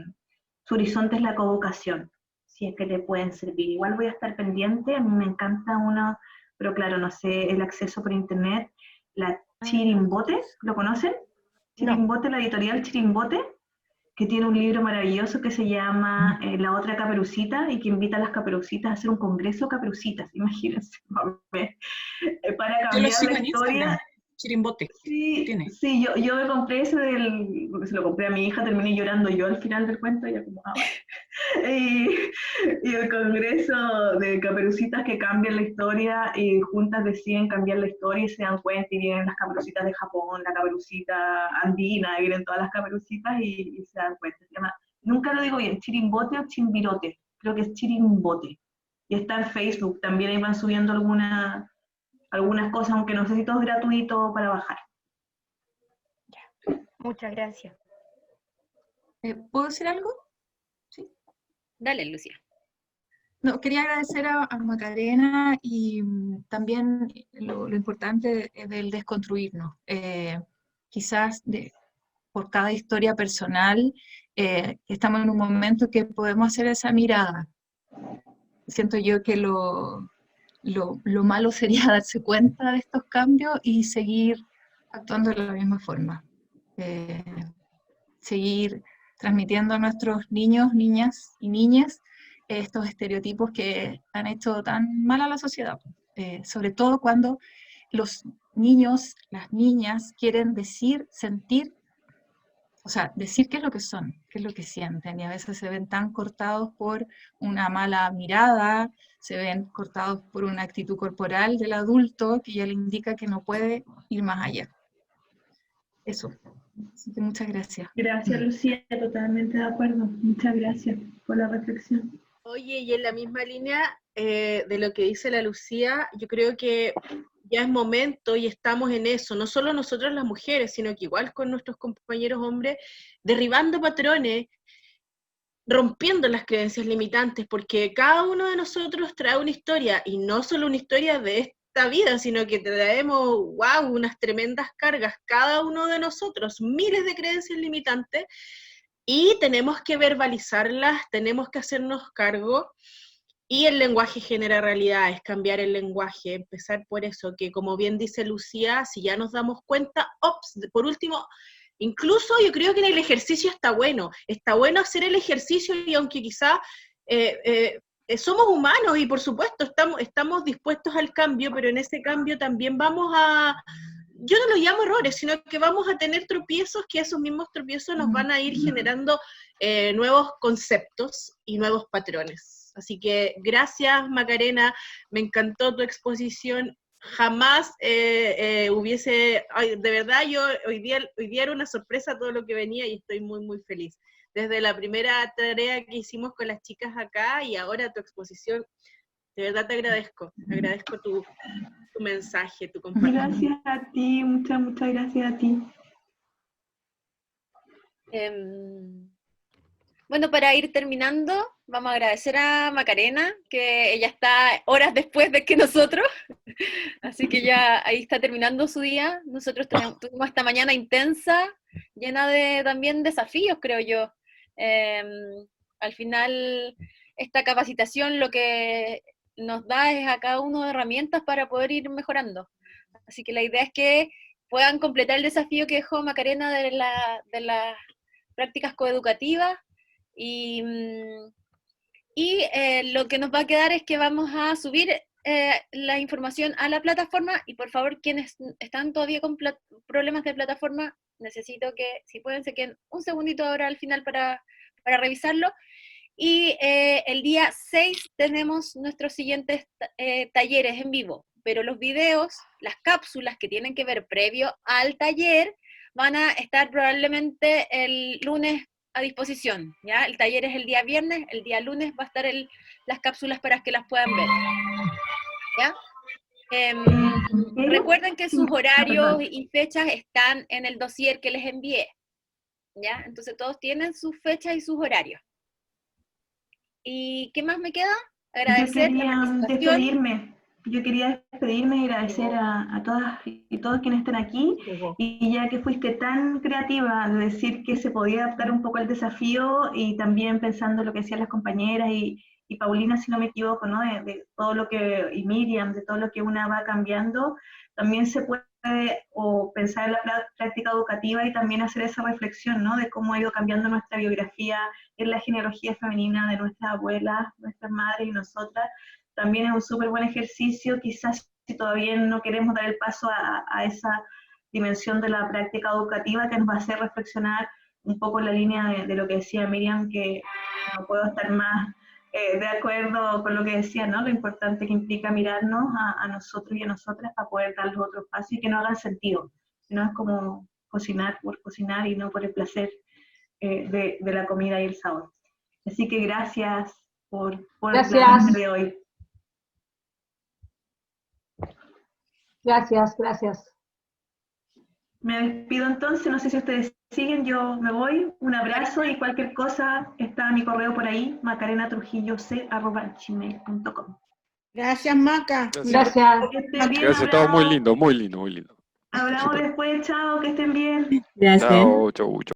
su horizonte es la coeducación, si es que te pueden servir. Igual voy a estar pendiente, a mí me encanta uno, pero claro, no sé, el acceso por internet, la Chirimbote, ¿lo conocen? Chirimbote, la editorial Chirimbote, que tiene un libro maravilloso que se llama La otra Caperucita, y que invita a las caperucitas a hacer un congreso caperucitas, imagínense, para cambiar la historia. Chirimbote. Sí, yo me compré ese se lo compré a mi hija, terminé llorando yo al final del cuento, y ya como, Y el congreso de caperucitas que cambian la historia y juntas deciden cambiar la historia y se dan cuenta y vienen las caperucitas de Japón, la caperucita andina, y vienen todas las caperucitas y se dan cuenta. Se llama, nunca lo digo bien, Chirimbote o Chimbirote, creo que es Chirimbote. Y está en Facebook, también ahí van subiendo algunas cosas, aunque no sé si todo es gratuito para bajar. Muchas gracias. ¿Puedo decir algo? ¿Sí? Dale, Lucía. No, quería agradecer a Macarena y también lo importante del desconstruirnos. Quizás por cada historia personal, estamos en un momento que podemos hacer esa mirada. Siento yo que lo malo sería darse cuenta de estos cambios y seguir actuando de la misma forma. Seguir transmitiendo a nuestros niños, niñas y niñas estos estereotipos que han hecho tan mal a la sociedad, sobre todo cuando los niños, las niñas quieren decir, sentir, o sea, decir qué es lo que son, qué es lo que sienten, y a veces se ven tan cortados por una mala mirada, se ven cortados por una actitud corporal del adulto que ya le indica que no puede ir más allá. Eso. Así que muchas gracias. Gracias, Lucía, totalmente de acuerdo. Muchas gracias por la reflexión. Oye, y en la misma línea de lo que dice la Lucía, yo creo que ya es momento y estamos en eso, no solo nosotros las mujeres, sino que igual con nuestros compañeros hombres, derribando patrones, rompiendo las creencias limitantes, porque cada uno de nosotros trae una historia, y no solo una historia de esta vida, sino que traemos, wow, unas tremendas cargas, cada uno de nosotros, miles de creencias limitantes, y tenemos que verbalizarlas, tenemos que hacernos cargo, y el lenguaje genera realidades, cambiar el lenguaje, empezar por eso, que como bien dice Lucía, si ya nos damos cuenta, por último, incluso yo creo que en el ejercicio está bueno hacer el ejercicio, y aunque quizá somos humanos, y por supuesto estamos dispuestos al cambio, pero en ese cambio también vamos a, yo no lo llamo errores, sino que vamos a tener tropiezos, que esos mismos tropiezos nos van a ir generando nuevos conceptos y nuevos patrones. Así que gracias, Macarena, me encantó tu exposición, jamás hubiese, de verdad hoy día era una sorpresa todo lo que venía y estoy muy, muy feliz. Desde la primera tarea que hicimos con las chicas acá y ahora tu exposición, de verdad te agradezco tu mensaje, tu compartir. Gracias a ti, muchas gracias a ti. Bueno, para ir terminando, vamos a agradecer a Macarena, que ella está horas después de que nosotros, así que ya ahí está terminando su día. Nosotros tuvimos esta mañana intensa, llena de también desafíos, creo yo. Al final, esta capacitación lo que nos da es a cada uno herramientas para poder ir mejorando. Así que la idea es que puedan completar el desafío que dejó Macarena de las prácticas coeducativas, y lo que nos va a quedar es que vamos a subir la información a la plataforma, y por favor, quienes están todavía con problemas de plataforma, necesito que, si pueden, se queden un segundito ahora al final para revisarlo. Y el día 6 tenemos nuestros siguientes talleres en vivo, pero los videos, las cápsulas que tienen que ver previo al taller, van a estar probablemente el lunes a disposición, ¿ya? El taller es el día viernes, el día lunes va a estar las cápsulas para que las puedan ver, ¿ya? Recuerden que sus horarios y fechas están en el dossier que les envié, ¿ya? Entonces todos tienen sus fechas y sus horarios. ¿Y qué más me queda? Agradecer Yo quería despedirme y agradecer a todas y todos quienes están aquí, y ya que fuiste tan creativa de decir que se podía adaptar un poco al desafío, y también pensando en lo que decían las compañeras y Paulina, si no me equivoco, ¿no? De todo lo que, y Miriam, de todo lo que una va cambiando, también se puede pensar en la práctica educativa y también hacer esa reflexión, ¿no? De cómo ha ido cambiando nuestra biografía en la genealogía femenina de nuestras abuelas, nuestras madres y nosotras. También es un súper buen ejercicio, quizás si todavía no queremos dar el paso a esa dimensión de la práctica educativa, que nos va a hacer reflexionar un poco en la línea de lo que decía Miriam, que no puedo estar más de acuerdo con lo que decía, ¿no? Lo importante que implica mirarnos a nosotros y a nosotras para poder dar los otros pasos y que no hagan sentido. No es como cocinar por cocinar y no por el placer de la comida y el sabor. Así que gracias por la clase de hoy. Gracias, gracias. Me despido entonces, no sé si ustedes siguen, yo me voy. Un abrazo y cualquier cosa está mi correo por ahí, macarenatrujilloc@gmail.com. Gracias, Maca. Gracias. Gracias, todo muy lindo, muy lindo, muy lindo. Hablamos después, chao, que estén bien. Chao, chau, chau.